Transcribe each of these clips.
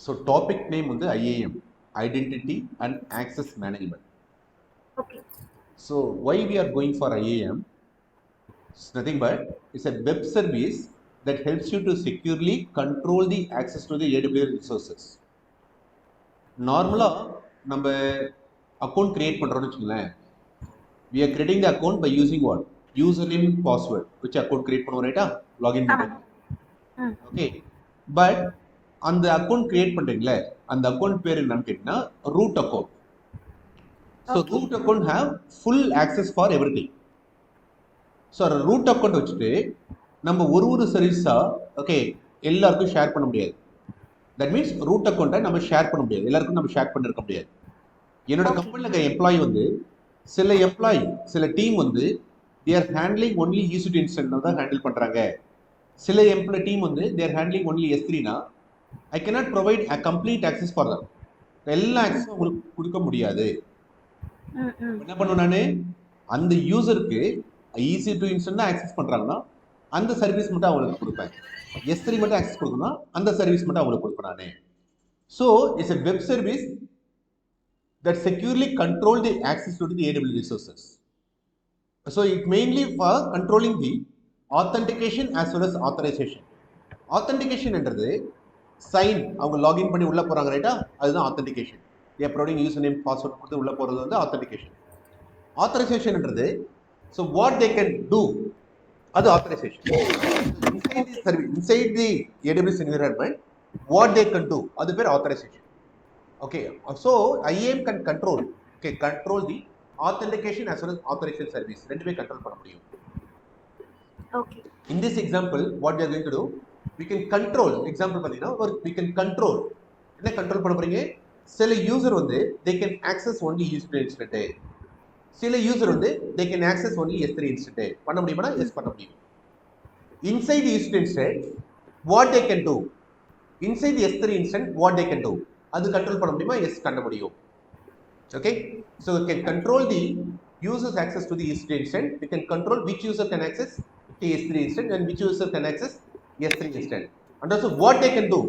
So topic name வந்து IAM, Identity and Access Management. Okay. So why we are going for IAM? It's nothing but it's a web service that helps you to securely control the access to the AWS resources. நார்மலா நம்ம account create பண்றோம்னு வச்சுங்களேன், we are creating the account by using what? Username and password which account create பண்ணுவோம் ரைட்டா, login பண்றோம். Okay, but அந்த account create பண்றீங்களே, அந்த அக்கௌண்ட் பேர் என்னன்னு கேட்டீங்கன்னா root account. So root account have full access for everything. So root account வச்சுட்டு நம்ம ஒரு சர்வீஸா ஓகே எல்லாருக்கும் ஷேர் பண்ண முடியாது. தட் மீன்ஸ் ரூட் அக்கௌண்ட்டை நம்ம ஷேர் பண்ண முடியாது, எல்லாருக்கும் நம்ம ஷேர் பண்ணிருக்க முடியாது. என்னோட கம்பெனியில் இருக்க எம்ப்ளாயி வந்து சில டீம் வந்து தேர் ஹேண்ட்லிங் ஒன்லி EC2 இன்ஸ்டன்ட் தான் ஹேண்டில் பண்றாங்க. சில டீம் வந்து தேர் handling only S3னா I cannot provide a complete access for them. எல்லா ஆக்சஸும் உங்களுக்கு கொடுக்க முடியாது. என்ன பண்ணுவேன் நான், அந்த யூசருக்கு EC2 இன்ஸ்டன்ட் தான் ஆக்சஸ் பண்றாங்கன்னா அந்த சர்வீஸ் மட்டும் அவங்களுக்கு கொடுப்பேன். S3 மட்டும் ஆக்சஸ் கொடுக்கணும்னா அந்த சர்வீஸ் மட்டும் அவங்களுக்கு கொடுப்பேன் நானே. So it's a web service that securely control the access to the AWS resources. So it mainly for controlling the authentication as well as authorization. Authentication என்றது சைன், அவங்க லாகின் பண்ணி உள்ள போறாங்க ரைட்டா, அதுதான் authentication. they are providing username password கொடுத்து உள்ள போறது வந்து authentication. authorization என்றது so what they can do, அது authorization. inside the service, inside the AWS environment what they can do, அது பேர் authorization. Okay, so IAM can control the authentication as well as authorization service, ரெண்டுமே control பண்ண முடியும். Okay. In this example what we are going to do, we can control, example பாத்தீங்கன்னா we can control, என்ன control பண்ண போறீங்க, சில user வந்து they can access only EC2 instance, சில யூசர் வந்து they can access only S3 instance. பண்ண முடியுமா? எஸ் பண்ண முடியும். inside the EC2 instance what they can do, inside the S3 instance what they can do, அது control பண்ண முடியுமா? Yes பண்ண முடியும். Okay, so we can control the users access to the EC2 instance. We can control which user can access the S3 instance and which user can access S3 instance, and also what they can do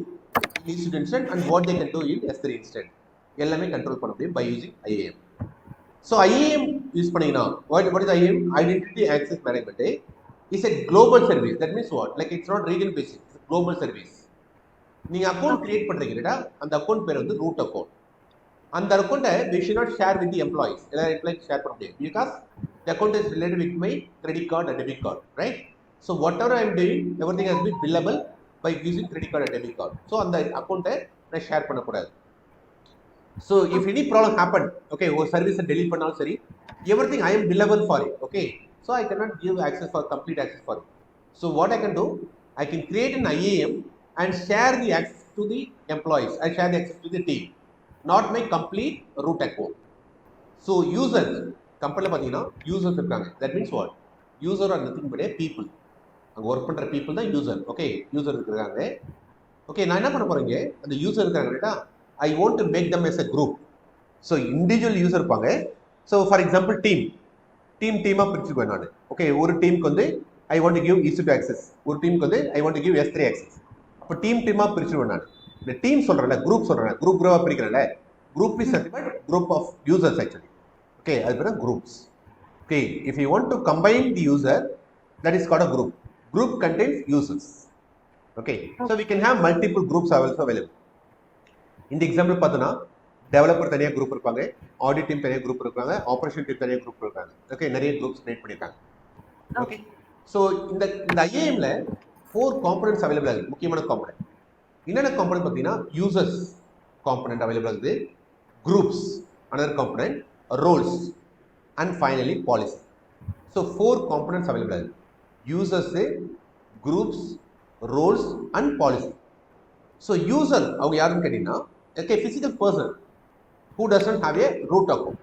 in EC2 instance and what they can do in S3 instance. எல்லாமே control பண்ண முடியும் by using IAM. So IAM use பண்ணீங்கன்னா what is IAM? Identity Access Management is a global service. That means what? Like it's not region based, it's a global service. நீங்க account create பண்றீங்கடா, அந்த account பேர் வந்து root account. அந்த அக்கௌண்ட்டை we should not share with the employees. எல்லா employees share பண்ண முடியாது because the account is related with my credit card and debit card, right? So whatever I am doing, everything has been billable by using credit card and debit card. So அந்த அக்கௌண்ட்டை நான் share பண்ணக்கூடாது. So if any problem happen, okay, ஒரு சர்வீஸை delete பண்ணாலும் சரி, everything I am billable for it, okay? So I cannot give access for complete access for it. So what I can do, I can create an IAM and share the access to the employees, I share the access to the team, not my complete root account. So users, கம்பெனியில் பார்த்தீங்கன்னா users இருக்காங்க. That means what? User are nothing but a people. அங்கே work பண்ணுற people தான் user. Okay, user இருக்கிறாங்க. Okay, நான் என்ன பண்ண போறீங்க, அந்த யூசர் இருக்காங்க ரைட்டா, I want to make them as a group. So individual user இருப்பாங்க. So for example டீமாக பிரிச்சுக்குவேன் நான். ஓகே, ஒரு டீமுக்கு வந்து I want to give EC2 access, ஒரு டீமுக்கு வந்து I want to give S3 access. அப்போ டீமாக பிரிச்சுடுவேன் நான். இந்த டீம் சொல்றேன்ல, குரூப் சொல்றேன், குரூப்பாக பிரிக்கிறேன்ல, group is nothing but group of users actually. Okay, அது பேர் groups. Okay, if you want to combine the user, that is called a group. Group contains users. Okay, so we can have multiple groups also available. இந்த example பார்த்தோன்னா developer தனியாக group இருப்பாங்க, audit team தனியாக group இருக்காங்க, operation team தனியாக group இருக்காங்க. Okay, நிறைய groups create பண்ணியிருக்காங்க. ஓகே, ஸோ இந்த ஐஏஎம்ல 4 காம்பனன்ட்ஸ் அவைலபிள் ஆகுது. முக்கியமான காம்பனன்ட் என்னென்ன காம்பனன்ட் பார்த்தீங்கன்னா, யூசர்ஸ் காம்பனன்ட் அவைலபிள் ஆகுது, groups another component, roles, and finally policy. So 4 components available ஆகுது. users, groups, roles and policy. So user அவங்க யாருன்னு கேட்டீங்கன்னா, okay, physical person who doesn't have a root account.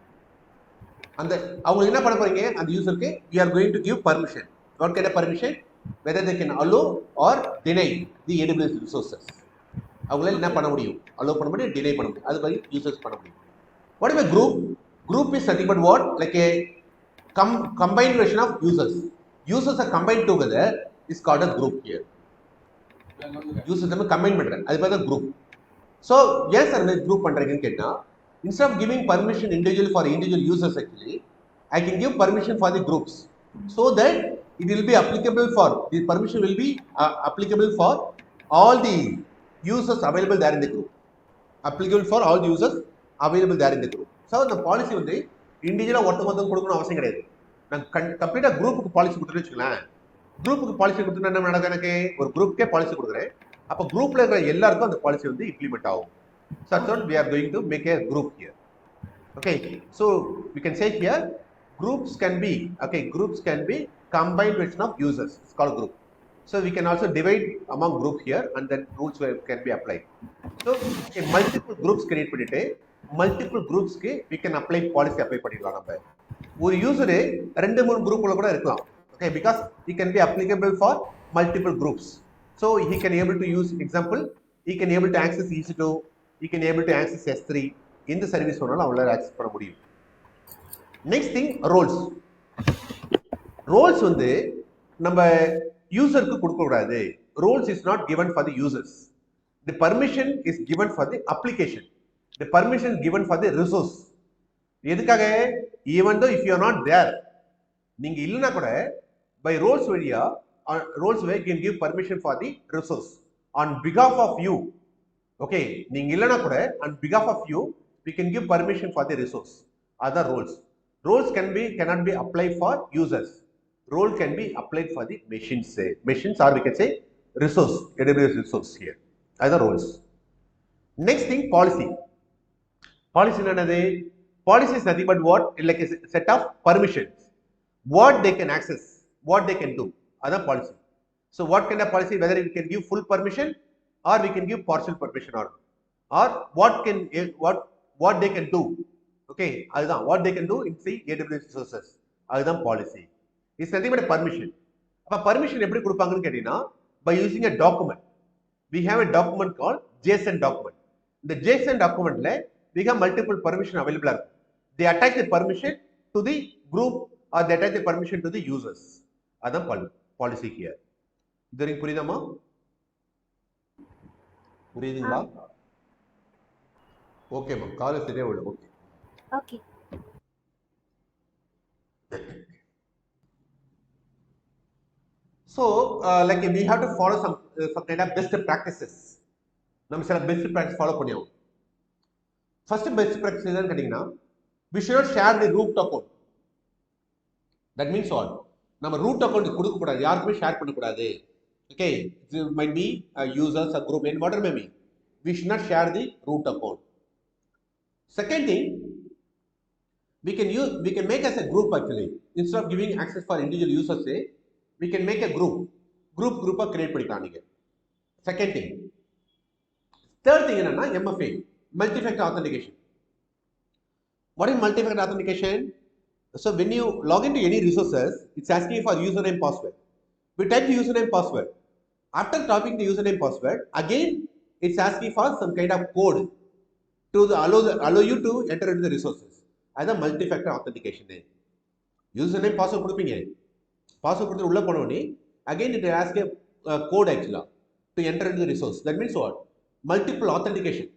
அந்த அவங்க என்ன பண்ண போறீங்க, அந்த யூசருக்கு we are going to give permission. What kind of permission? Whether they can allow or deny the AWS resources. அவங்களால என்ன பண்ண முடியும், allow பண்ண முடியும், deny பண்ண முடியும். அது மாதிரி users பண்ண முடியும். What is a group? Group is nothing but what? Like a combined version of users. Users are combined together is called a group here. Users நம்ம combine பண்றேன், அது பேர் தான் group. ஸோ ஏன் சார் குரூப் பண்ணுறீங்கன்னு கேட்டால், instead of giving permission individual for individual users actually, I can give permission for the groups so that it will be applicable for, the permission will be applicable for all the users available there in the group. Applicable for all the users available there in the group. So இந்த policy வந்து இண்டிவிஜுவலாக ஒருத்தவங்க கொடுக்கணும் அவசியம் கிடையாது. நான் கம்ப்ளீட்டாக குரூப்புக்கு பாலிசி கொடுத்துட்டு வச்சுக்கலாம். குரூப்புக்கு பாலிசி கொடுத்துட்டு என்ன நடக்கும், எனக்கு ஒரு குரூப்புக்கே பாலிசி கொடுக்குறேன். அப்போ குரூப்ல இருக்கிற எல்லாருக்கும் அந்த பாலிசி வந்து இம்ப்ளிமெண்ட் ஆகும். So that's what we are going to make a group here. Okay, so we can say here groups can be, okay, groups can be combined version of users. It's called group. So we can also divide among group here and then rules can be applied. So in multiple groups create பண்ணிட்டு multiple groups-க்கு we can apply policy apply பண்ணிடலாம். நம்ம ஒரு user ரெண்டு மூணு குரூப்ல கூட இருக்கலாம். Okay, because he can be applicable for multiple groups. So he can able to use, example, he can able to access EC2, he can able to access S3. இந்த service சொன்னாலும் அவங்களால ஆக்சஸ் பண்ண முடியும். Next thing Rolle's. ரோல்ஸ் வந்து நம்ம யூசருக்கு கொடுக்க கூடாது. Roles is not given for the users. The permission is given for the application. The permission is given for the resource. எதுக்காக? even though if you are not there, நீங்க இல்லனா கூட by roles வழியா roles way can give permission for the resource on behalf of you. Okay, நீங்க இல்லனா கூட on behalf of you we can give permission for the resource. Other roles cannot be applied for users. Role can be applied for the machines, or we can say resource, AWS resource here. Other roles. Next thing, policy. Policy என்னது? Policy is nothing but what? Like a set of permissions. What they can access, what they can do. Other policy. So what kind of policy? Whether we can give full permission or we can give partial permission, or what they can do. Okay, அதுதான் what they can do in the AWS resources. அதுதான் policy. It's nothing but a permission. அப்ப permission எப்படி கொடுப்பாங்கன்னு கேட்டீங்கன்னா, by using a document. We have a document called JSON document. இந்த JSON documentல we have multiple permission available. They attach the permission to the group or they attach the permission to the users. அதுதான் policy here. இது புரியுதாமா? புரியுதுங்களா? Okay ma'am, கால் சரியா விடு. Okay okay. So like we have to follow some kind of best practices. நம்ம சில best practice follow பண்ணியாகும். First best practice என்னன்னு கேட்டீங்கன்னா, we should not share the root account. That means what? நம்ம root account கொடுக்க கூடாது, யாருக்குமே share பண்ண கூடாது. Okay, it might be users, a group, and whatever may be. We should not share the root account. Second thing, we can make as a group actually. Instead of giving access for individual users, say, we can make a group create பண்ணிக்கலாம் நீங்க. Second thing. Third thing என்னன்னா MFA, multi-factor authentication. What is multi-factor authentication? So when you log into any resources, it's asking for username password. We type the username password. After typing the username password, again it's asking for some kind of code to allow you to enter into the resources. That's a multi-factor authentication. Username password கொடுப்பீங்க. Password கொடுத்து உள்ள போனோனே again it will ask a code actually to enter into the resource. That means what? Multiple authentication.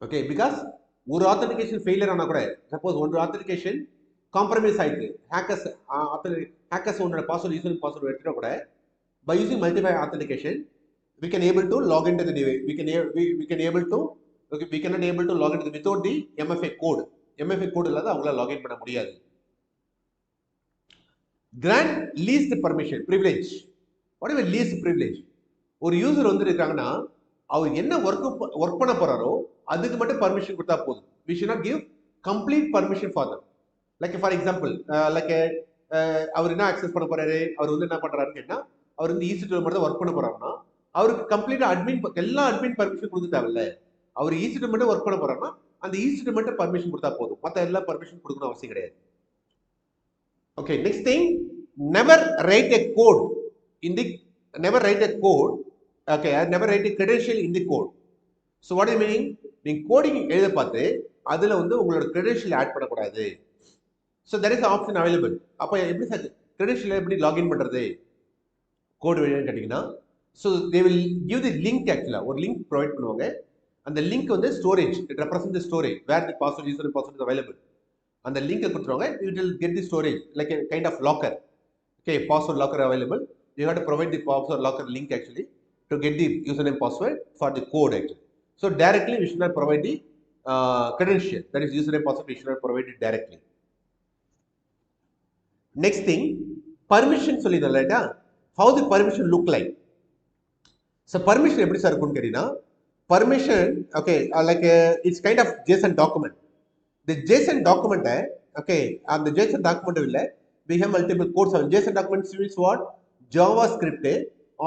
Okay, because ஒரு authentication failure ஆனா கூட, suppose ஒரு authentication compromise ஆயிடுது, hackers உன்னோட password username password எடுத்துட்டா கூட, by using multi-factor authentication we can able to log into the device. We cannot able to log into without the MFA code. MFA code இல்லாத அவங்களால login பண்ண முடியாது. Grant least permission, privilege. What is least privilege? ஒரு user வந்து இருக்காங்கன்னா, அவர் என்ன work பண்ண போறாரோ அதுக்கு மட்டும் பர்மிஷன் கொடுத்தா போதும். We should not give complete permission for them. Like for example, அவர் என்ன ஆக்சஸ் பண்ண போறாரு, அவர் வந்து என்ன பண்றாருன்னு கேட்டா, அவர் வந்து EC2 மட்டும் ஒர்க் பண்ண போறாருன்னா அவருக்கு கம்ப்ளீட்டா எல்லா அட்மின் பர்மிஷன் கொடுக்க தேவையில்ல. அவர் EC2 மட்டும் ஒர்க் பண்ண போறாருன்னா அந்த EC2 மட்டும் பர்மிஷன் கொடுத்தா போதும், மற்ற எல்லா பர்மிஷன் கொடுக்கணும் அவசியம் கிடையாது. Okay, next thing, never write a code in the okay, never write a credential in the code. So what is meaning? நீங்க கோடிங் எழுத பார்த்து அதுல வந்து உங்களோட credential ஆட் பண்ண கூடாது. So there is an option available. அப்ப எப்படி சார் credential எப்படி லாகின் பண்றது கோட் வழியா கேட்டிங்கன்னா, so they will give the link actually, ஒரு லிங்க் ப்ரொவைட் பண்ணுவாங்க. அந்த லிங்க் வந்து storage, it represent the storage where the password user password is available. அந்த லிங்கை கொடுத்துருவாங்க, it will get the storage like a kind of locker. Okay, password locker available. You have to provide the password locker link actually to get the username password for the code actually. So directly we should not provide the credential, that is username password, we should not provide it directly. Next thing, permission சொல்லிடலாம் ரைட்டா. How the permission look like? So permission எப்படி sir இருக்கும்னு கேட்டீங்கன்னா, permission okay like it's kind of JSON document. The JSON document okay, அந்த JSON document இல்ல, we have multiple codes. JSON document means what? JavaScript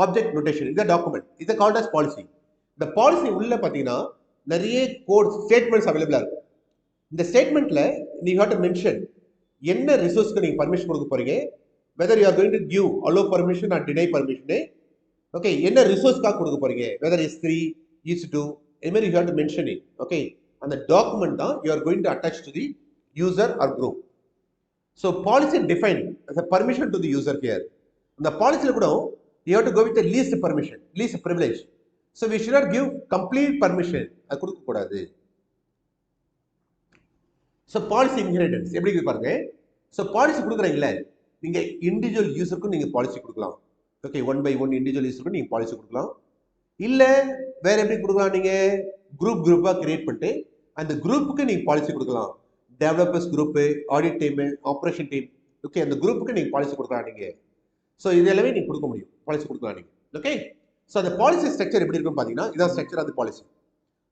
object notation. இது document. இது called as policy. இந்த policy உள்ள பாத்தீங்கன்னா நிறைய கோட் ஸ்டேட்மெண்ட்ஸ் அவைலபிளா இருக்கும். இந்த ஸ்டேட்மெண்ட்ல நீ ஹேவ் டு மென்ஷன் என்ன ரிசோர்ஸ்க்கு நீங்க பர்மிஷன் கொடுக்க போறீங்க, whether you are going to give allow permission or deny permission. Okay, என்ன ரிசோர்ஸ்க்காக கொடுக்க போறீங்க, whether S3 EC2, இது மாதிரி you have to mention it. Okay, அந்த டாக்குமெண்ட் தான் you are going to attach to the user or group. So policy defined as a permission to the user here. இந்த பாலிசியில் கூட you have to go with the least permission, least privilege. So we should not give complete permission. அது கொடுக்க கூடாது. So policy inheritance எப்படி பாருங்க. So policy கொடுக்குறீங்களே, நீங்க individual யூசருக்கும் நீங்க பாலிசி கொடுக்கலாம். Okay, one by one individual யூசருக்கும் நீங்க பாலிசி கொடுக்கலாம். இல்ல வேற எப்படி கொடுக்கலாம், நீங்க குரூப்பா கிரியேட் பண்ணிட்டு அந்த குரூப்புக்கு நீங்க பாலிசி கொடுக்கலாம். Developers group, audit team, operation team, okay, அந்த குரூப்புக்கு நீங்க பாலிசி கொடுக்கலாம் நீங்க. ஸோ இது எல்லாமே நீங்க கொடுக்க முடியும், பாலிசி கொடுக்கலாம் நீங்க. ஓகே, ஸோ அந்த பாலிசி ஸ்ட்ரக்சர் எப்படி இருக்கும் பார்த்தீங்கன்னா, இதான் structure of the policy.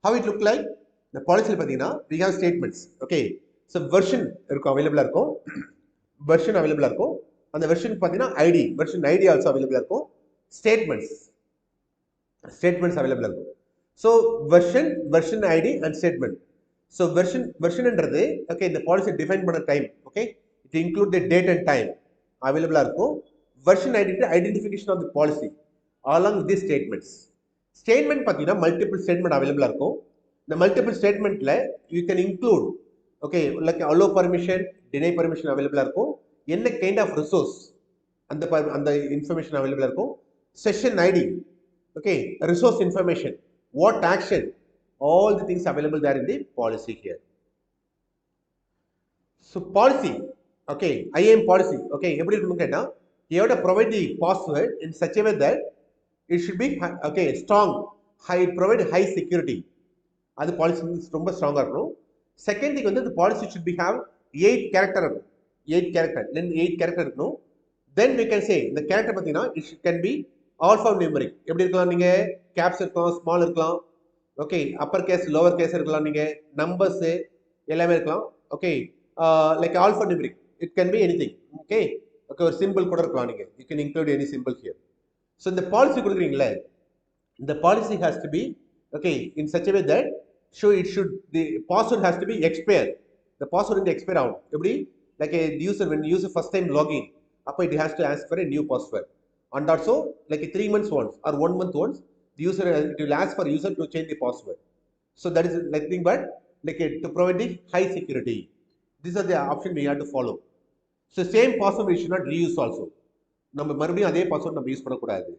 How it look like? இந்த பாலிசியில் பார்த்தீங்கன்னா we have statements. Okay, so version இருக்கும், அவைலபிளா இருக்கும், வெர்ஷன் அவைலபிளா இருக்கும். அந்த வெர்ஷன் பார்த்தீங்கன்னா ஐடி, வெர்ஷன் ஐடி ஆல்சோ அவைலபிளா இருக்கும். ஸ்டேட்மெண்ட்ஸ் அவைலபிளா இருக்கும். So version ID and statement. So வெர்ஷன்ன்றது ஓகே, இந்த பாலிசி டிஃபைன் பண்ண time, okay, it include the date and time அவைலபிளா இருக்கும். Version identification of the policy along with the statements. Statement பார்த்தீங்கன்னா மல்டிபிள் ஸ்டேட்மெண்ட் அவைலபிளா இருக்கும். இந்த மல்டிபிள் ஸ்டேட்மெண்ட்ல you can include okay like allow permission, deny permission அவைலபிளா இருக்கும். என்ன கைண்ட் ஆஃப் ரிசோர்ஸ் அந்த இன்ஃபர்மேஷன் அவைலபிளா இருக்கும். Session ID, okay, resource information, what action, all the things available there in the policy here. So policy, okay, IAM policy, okay, எப்படி இருக்குன்னு கேட்டா, you have to provide the password in such a way that it should be okay strong, high, provide high security. அது policy ரொம்ப ஸ்ட்ராங்கா இருக்கணும். Second thing வந்து the policy should be have 8 character இருக்கும், 8 character இருக்கணும். Then we can say இந்த character பார்த்தீங்கன்னா it can be alphanumeric. எப்படி இருக்கலாம், நீங்க கேப்ஸ் இருக்கலாம், ஸ்மால் இருக்கலாம், okay, upper case lower case இருக்கலாம், நீங்க நம்பர்ஸ் எல்லாமே இருக்கலாம். Okay, like alphanumeric, it can be anything. Okay, okay, ஒரு சிம்பிள் கூட இருக்கலாம், நீங்க you can include any simple here. So இந்த பாலிசி கொடுக்குறீங்களே, இந்த policy has to be okay in such way that the password has to be expire. இந்த password வந்து expire ஆகும். எப்படி, like user when user first time login, அப்போ it has to ask for a new password, and also like 3 months once or 1 month once the user it will ask for user to change the password. So that is nothing but like to provide the high security. These are the option we have to follow. So same password we should not reuse also. நம்ம மறுபடியும் அதே password நம்ம use பண்ணக்கூடாது,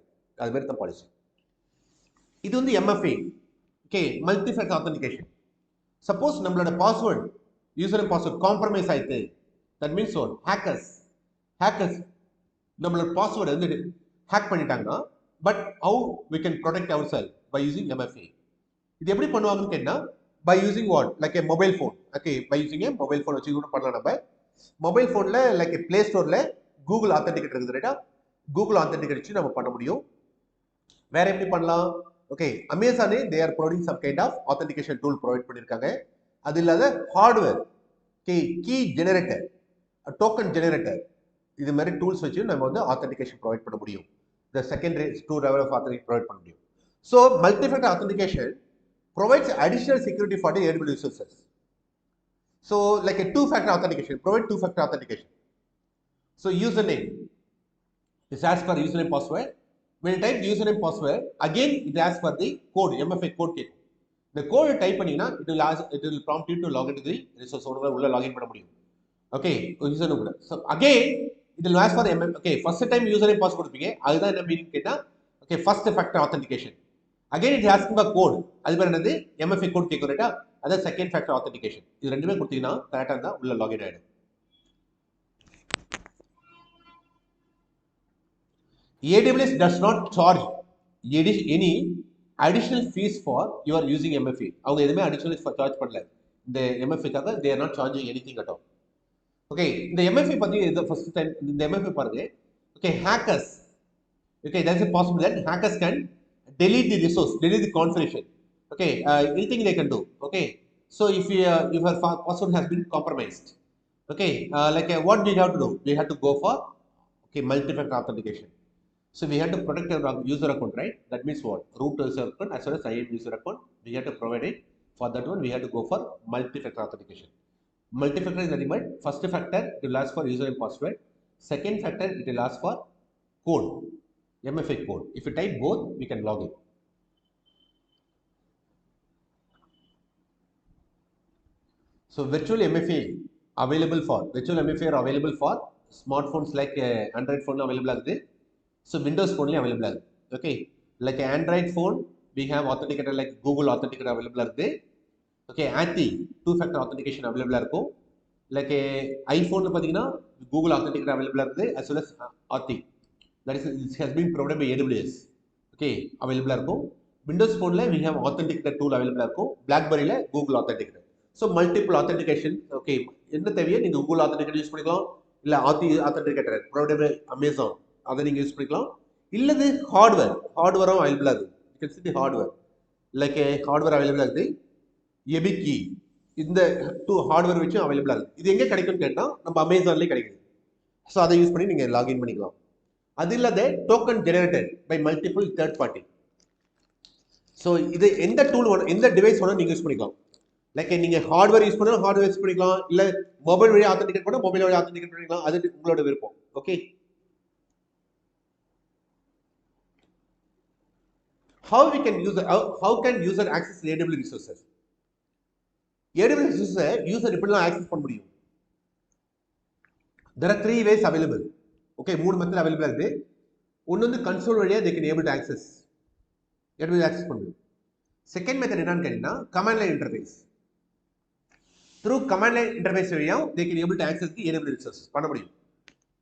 அது மாதிரி தான் policy. இது வந்து MFA, okay, multi factor authentication. Suppose நம்மளோட பாஸ்வேர்ட் யூசர் பாஸ்வேர்ட் காம்ப்ரமைஸ் ஆயிடுது, தட் மீன்ஸ் ஒன் ஹேக்கர்ஸ் நம்மளோட பாஸ்வேர்டை வந்து ஹேக் பண்ணிட்டாங்கன்னா, but how we can protect our self by using MFA. இது எப்படி பண்ணுவாங்கன்னு கேட்டால், by using what like a mobile phone. Okay, by using a mobile phone வச்சு கூட பண்ணலாம். நம்ம மொபைல் ஃபோனில் லைக் பிளே ஸ்டோரில் கூகுள் ஆத்தென்டிகேட் இருக்குது ரைட்டா, கூகுள் ஆத்தென்டிகேட் வச்சு நம்ம பண்ண முடியும். வேற எப்படி பண்ணலாம், ஓகே, அமேசானே they are providing some kind of authentication tool provide பண்ணியிருக்காங்க. அது இல்லாத hardware, key generator, token generator, இது மாதிரி டூல்ஸ் வச்சு நம்ம வந்து ஆத்தென்டிகேஷன் ப்ரொவைட் பண்ண முடியும். The secondary 2 level of authentication provide பண்ண முடியும். So multi-factor authentication provides additional security for the AWS users. So like a 2-factor authentication, provide 2-factor authentication. So username is asked for username password. When you type username password, again it asks for the code, MFA code கேட்கும். The code type பண்ணீங்கன்னா it will prompt you to log into the resource உள்ள login பண்ண முடியும். Okay, username கூட. So again it will ask for okay, first time username password கொடுப்பீங்க, அதுதான் என்ன meaning கேட்டா, okay, first factor authentication. again it asking for code. அது பேர் என்னது MFA கோட் கேட்கும் ரைட்டா. அதான் செகண்ட் ஃபேக்டர் ஆத்தென்டிகேஷன். இது ரெண்டுமே கொடுத்தீங்கன்னா கரெக்டாக இருந்தால் உள்ள லாகின் ஆகிடும். AWS does not charge any additional fees for your using MFA. அவங்க எதுவுமே அடிஷனல் சார்ஜ் பண்ணல இந்த MFA-க்காக. they are not charging anything at all. Okay, இந்த MFA பத்தி இது ஃபர்ஸ்ட் டைம் இந்த MFA பாருங்க. Okay, hackers. Okay, there is a possibility that hackers can delete the resource, delete the configuration. Okay, anything they can do. Okay, so if your password has been compromised, okay, what we have to do? We have to go for multi-factor authentication. So we have to protect our user account, right? That means what? Root user account as well as IAM user account. We have to provide it. For that one, we have to go for multi-factor authentication. Multi-factor is nothing but first factor it will ask for user and password. Second factor it will ask for code, MFA code. If you type both, we can log in. So virtual MFA are available for smartphones like Android phone available agudhu. So Windows phone available agudhu. Okay, like Android phone we have authenticator like Google authenticator available agudhu. Okay, two-factor authentication available இருக்கும். Like iPhone பாத்தீங்கன்னா Google authenticator available இருக்கு as well as Auth. That is, it has been provided by AWS. Okay, available இருக்கும். Windows phoneல we have authenticator tool available இருக்கும். BlackBerryல Google authenticator. So multiple authentication. Okay, என்ன தேவையோ நீங்க Google authenticator use பண்ணிக்கலாம், இல்ல authenticator provided by Amazon அதை நீங்க use பண்ணிக்கலாம். இல்லது ஹார்ட்வேரும் available இருக்கு. You can see the hardware. Like hardware available இருக்கு. எபிக்கி இந்த டூ ஹார்ட்வேர் வச்சு அவைலபிளாக இருக்குது. இது எங்கே கிடைக்கும்னு கேட்டால் நம்ம அமேசான்லேயே கிடைக்குது. ஸோ அதை யூஸ் பண்ணி நீங்கள் லாகின் பண்ணிக்கலாம். அது இல்லாத token generated by multiple third party. So இது எந்த டூல் வேணும், எந்த டிவைஸ் வேணும் நீங்கள் யூஸ் பண்ணிக்கலாம். லைக் நீங்கள் ஹார்ட்வேர் யூஸ் பண்ணாலும் ஹார்ட்வேர் யூஸ் பண்ணிக்கலாம், இல்லை மொபைல் வழியாக ஆத்தென்டிகேட் பண்ணால் மொபைல் வழியாக ஆத்தென்டிகேட் பண்ணிக்கலாம். அது உங்களோட விருப்பம். Okay, how can user access AWS resources? AWS resources user எப்படிலாம் ஆக்சஸ் பண்ண முடியும்? There are three ways available. Okay, மூணு மெத்தட் அவைலபிள் இருக்குது. ஒன்று வந்து கன்சோல் வழியாக they can able to access AWS பண்ண முடியும். செகண்ட் மெத்தட் என்னன்னு கேட்டீங்கன்னா command line interface. Through command line interface வழியாக they can able to access the AWS resources பண்ண முடியும்.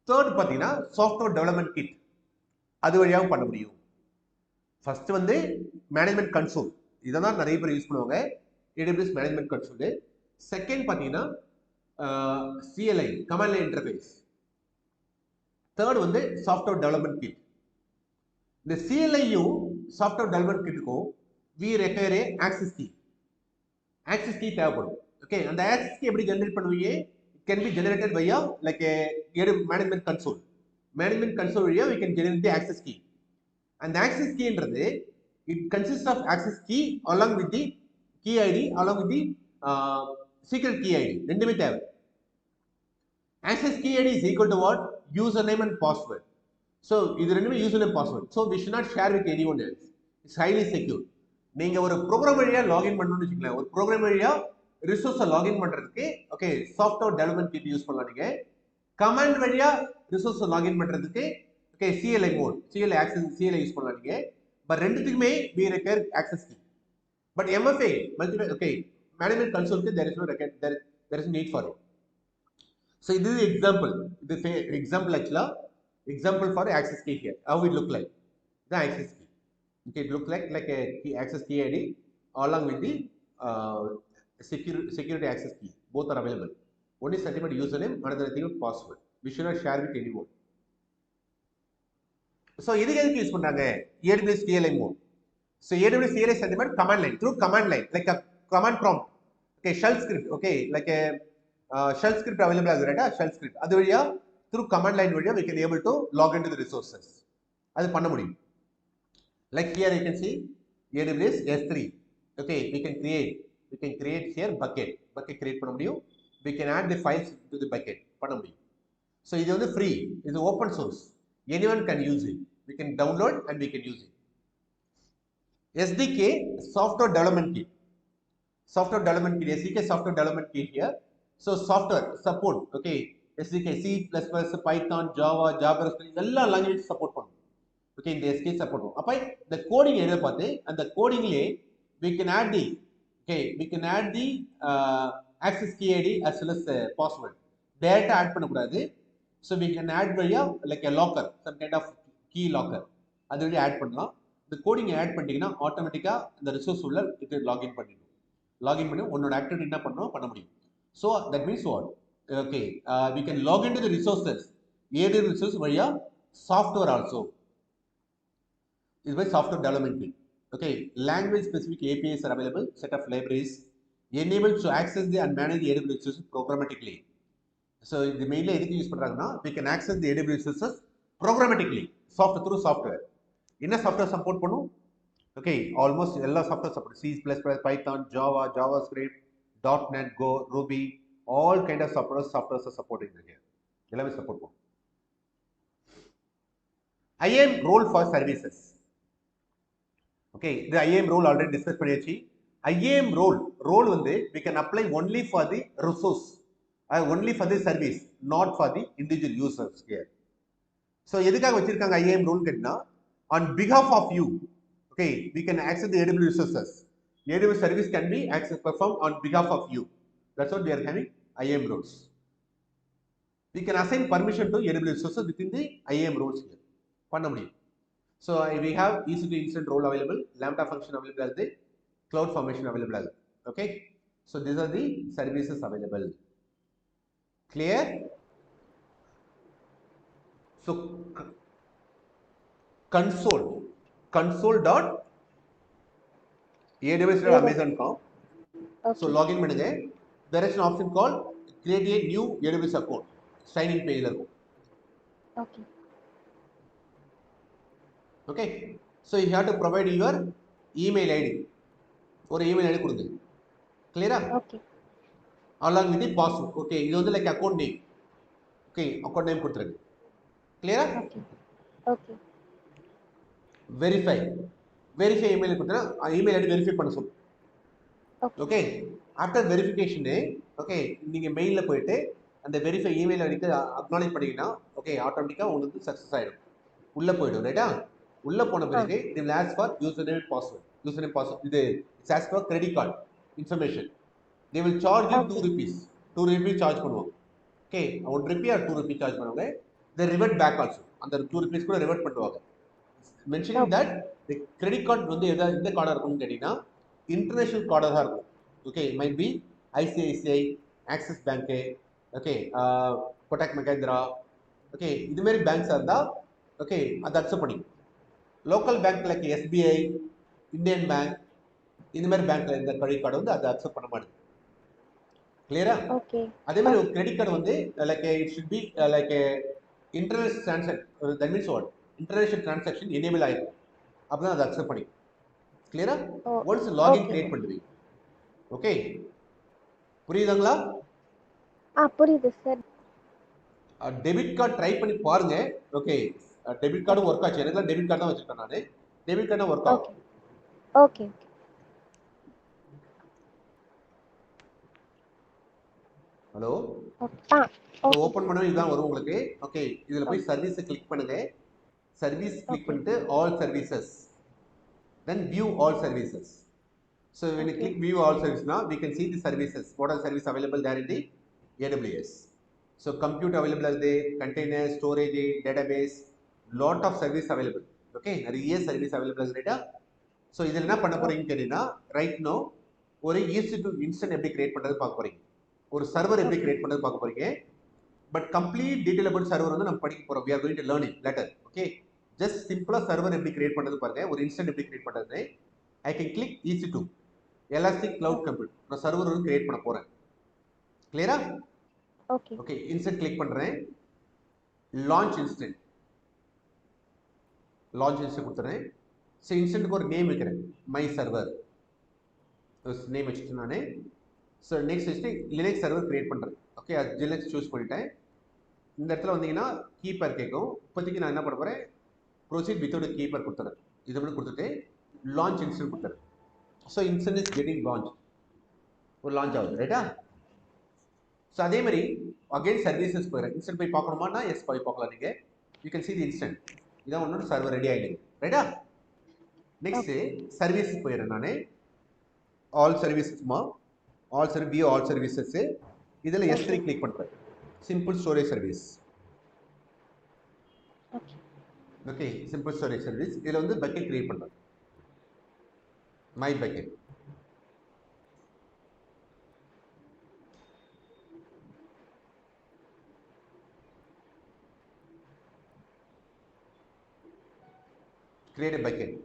தேர்ட் பார்த்தீங்கன்னா சாஃப்ட்வேர் டெவலப்மெண்ட் கிட், அது வழியாகவும் பண்ண முடியும். ஃபர்ஸ்ட் வந்து மேனேஜ்மெண்ட் கன்சோல், இதை தான் நிறைய பேர் யூஸ் பண்ணுவாங்க, AWS மேனேஜ்மெண்ட் கன்சோல். செகண்ட் பார்த்தீங்கன்னா CLI command line interface. Third வந்து சாஃப்ட்வேர் டெவலப்மெண்ட் கிட். இந்த CLI-யும் சாஃப்ட்வேர் டெவலப்மெண்ட் கிட்டுக்கும் we require a access key. Access key தேவைப்படும். ஓகே, அந்த ஆக்சஸ் கீ எப்படி ஜெனரேட் பண்ணுவீங்க? It can be generated via like a management console. Management console வழியா we can generate the access key. அந்த access key ன்றது it consists of access key along with the key ID along with the secret key ID. ரெண்டுமே தேவை. access key ID is equal to what? Username and password. So இது ரெண்டுமே username password. So we should not share with anyone else. It's highly secure. நீங்க ஒரு program வழியா login பண்ணணும்னு வச்சுக்கலாம். ஒரு ப்ரோக்ராம் வழியா ரிசோர்ஸை லாகின் பண்றதுக்கு okay software development kit use பண்ணலாம். நீங்க கமாண்ட் வழியா ரிசோர்ஸை லாகின் பண்றதுக்கு okay CLI mode, CLI access, CLI use பண்ணலாம் நீங்க. பட் ரெண்டுத்துக்குமே we require access key. But MFA multi okay management கன்சோலுக்கு there is no there is need for it. So this is example. This example actually example for access key here. How it look like the access key. Okay, it look like a key, access key ID along with the security access key. Both are available. One is certified username, another thing is password. We should not share with anyone. So எதுக்கு use பண்றாங்க? AWS CLI mode. So AWS CLI sentiment command line, through command line like a command prompt. Okay, shell script. Okay, like a shell script available as right? Shell script. அது வழியா through command line வழியா we can able to log into the resources. அது பண்ண முடியும். Like here you can see AWS S3. Okay, we can create here bucket create பண்ண முடியும். We can add the files to the bucket பண்ண முடியும். So இது வந்து free, இது open source. Anyone can use it. We can download and we can use it. SDK software development kit. Software development kit, SDK software development kit here. So software support, okay, SDK C++, Python, Java, JavaScript, எல்லா language support பண்ணும். Okay இந்த SK support பண்ணும். அப்போ இந்த coding எழுத பார்த்து அந்த கோடிங்லேயே we can add the we can add the access key ID as well as password. டேரக்டா ஆட் பண்ணக்கூடாது. So we can add via like a locker, some kind of key locker. அது வழி ஆட் பண்ணலாம். இந்த coding add பண்ணிட்டீங்கன்னா ஆட்டோமேட்டிக்கா இந்த resource உள்ள இது லாகின் பண்ணிடும். லாகின் பண்ணி உன்னோட ஆக்டிவிட்டி என்ன பண்ணணும் பண்ண முடியும். So that means what okay we can log into the resources AWS resource via software also. Is by software development team. Okay, language specific APIs are available, set of libraries enabled to access the and manage the AWS resources programmatically. So the mainly எதுக்கு use பண்றாங்கன்னா we can access the AWS resources programmatically software through software. என்ன software support பண்ணும்? Okay almost எல்லா software support C++, Python, Java, JavaScript, .NET, Go, Ruby, all kind of softwares are supporting here. எல்லாமே support பண்ணும். IAM role for services. Okay, the IAM role already discussed பண்ணியாச்சு. IAM role வந்து we can apply only for the resource, only for the service, not for the individual users here. So எதுக்காக வச்சிருக்காங்க IAM role கேட்டா on behalf of you, okay, we can access the AWS resources. AWS service can be accessed performed on behalf of you. That's what we are having IAM roles. We can assign permission to AWS resources within the IAM roles here. பண்ண முடியும். So we have EC2 incident role available, Lambda function available as the cloud formation available as okay. So these are the services available. Clear? So console dot AWS.amazon.com. So login பண்ணுங்க. There is an option called create a new AWS account. Sign in page இருக்கும். Okay. Okay, so you have to provide your email ID. ஒரு email ID கொடுங்க. Clear? Okay. Along with the password. Okay, இது வந்து like account name. Okay, account name கொடுத்துருங்க. Clear? Okay. Okay. Verify email கொடுத்தா email ID verify பண்ண சொல்லும். Okay, after verification okay நீங்க மெயில்ல போயிட்டு அந்த verify email ஐடிக்கு acknowledge பண்ணீங்கன்னா okay ஆட்டோமேட்டிக்கா உங்களுக்கு சக்சஸ் ஆயிடும். உள்ள போய்டும் ரைட்டா. உள்ள போன பிறகு it will ask for username password இது it asks for credit card information. They will charge you 2 rupees charge பண்ணுவாங்க. Okay 1 rupee or 2 rupee charge பண்ணுவாங்க. they revert back also அந்த 2 rupees கூட ரிவர்ட் பண்ணுவாங்க. mentioning that the credit card வந்து எந்த கார்டா இருக்கும்னு கேட்டீங்கன்னா இன்டர்நேஷனல் கார்டா தான் இருக்கும். Okay might be ICICI, Axis Bank, okay Kotak Mahindra, okay இது மாதிரி பேங்க்ஸா இருந்தா ஓகே அது அக்செப்ட் பண்ணிக்கும். Local bank like SBI, Indian bank இந்த மாதிரி பேங்க்ல இந்த கிரெடிட் கார்டு வந்து அதை அக்செப்ட் பண்ண மாட்டேங்குது. கிளியரா? ஓகே. அதே மாதிரி ஒரு கிரெடிட் கார்டு வந்து like it should be like international transaction, that means what international transaction enable ஆயிருக்கும். அப்பதான் அதை அக்செப்ட் பண்ணிக்கும். கிளியரா? ஒன்ஸ் லாகின் கிரியேட் பண்ணுவீங்க. ஓகே புரியுதுங்களா? புரியுது சார். டெபிட் கார்டு ட்ரை பண்ணி பாருங்க. ஓகே டெபிட் கார்டும் ஒர்க் ஆச்சு. எனக்கு டெபிட் கார்டு தான் வச்சிருக்கேன் நானு. டெபிட் கார்டு ஒர்க் ஆகும். ஓகே. ஹலோ ஓபன் பண்ணவே இதுதான் வரும் உங்களுக்கு. ஓகே இதுல போய் சர்வீஸ் கிளிக் பண்ணுங்க. சர்வீஸ் கிளிக் பண்ணிட்டு all services, then view all services. So when you click view all services now we can see the services, what are the services available there in the AWS. So compute available as the container, storage, database, lot of service available. Okay, நிறைய service available as data. So இதில் என்ன பண்ண போறீங்கன்னு கேட்டீங்கன்னா right no ஒரு EC2 instant எப்படி create பண்றது பார்க்க போறீங்க. ஒரு சர்வர் எப்படி கிரியேட் பண்றது பார்க்க போறீங்க. But complete detail about server வந்து நம்ம படிக்க போறோம். we are going to learn it later. Okay, just சிம்பிளா சர்வர் எப்படி கிரியேட் பண்றது பாருங்க. ஒரு இன்ஸ்டன்ட் எப்படி கிரியேட் பண்றது. I can click EC2 Elastic Cloud Compute. நான் சர்வர் வந்து கிரியேட் பண்ண போறேன். கிளியரா? ஓகே இன்ஸ்டன்ட் கிளிக் பண்றேன். லான்ச் இன்ஸ்டன்ட் கொடுத்துறேன். ஸோ இன்ஸ்டன்ட்டுக்கு ஒரு நேம் வைக்கிறேன், மை சர்வர் நேம் வச்சுட்டு நான். ஸோ நெக்ஸ்ட் வச்சுட்டு லினக்ஸ் சர்வர் கிரியேட் பண்ணுறேன். ஓகே அது லினக்ஸ் சூஸ் பண்ணிட்டேன். இந்த இடத்துல வந்தீங்கன்னா கீப்பர் கேட்கும். இப்போதைக்கு நான் என்ன பண்ண போகிறேன், ப்ரொசீட் வித்தவுட் கீப்பர் கொடுத்துறேன். இது மட்டும் கொடுத்துட்டு லான்ச் இன்ஸ்டன்ட் கொடுத்துறேன். So instant is getting launch, ஒரு லான்ச் ஆகுது ரைட்டா. ஸோ அதே மாதிரி அகைன் சர்வீசஸ் போயிடுறேன். இன்ஸ்டன்ட் போய் பார்க்கணுமானா எஸ் போய் பார்க்கலாம். நீங்கள் you can see the instant. இதான் உன்னோட சர்வர் ரெடி ஆகிடுது. ரைட்டா? நெக்ஸ்ட் சர்வீஸ் போயிடுறேன் நான். ஆல் சர்வீசஸ்மா, ஆல் சர்வீசஸ். இதில் S3 கிளிக் பண்ணுறேன். Simple storage service. Okay, simple storage service. இதில் வந்து பக்கெட் கிரியேட் பண்ணுறேன். My bucket. Create bucket.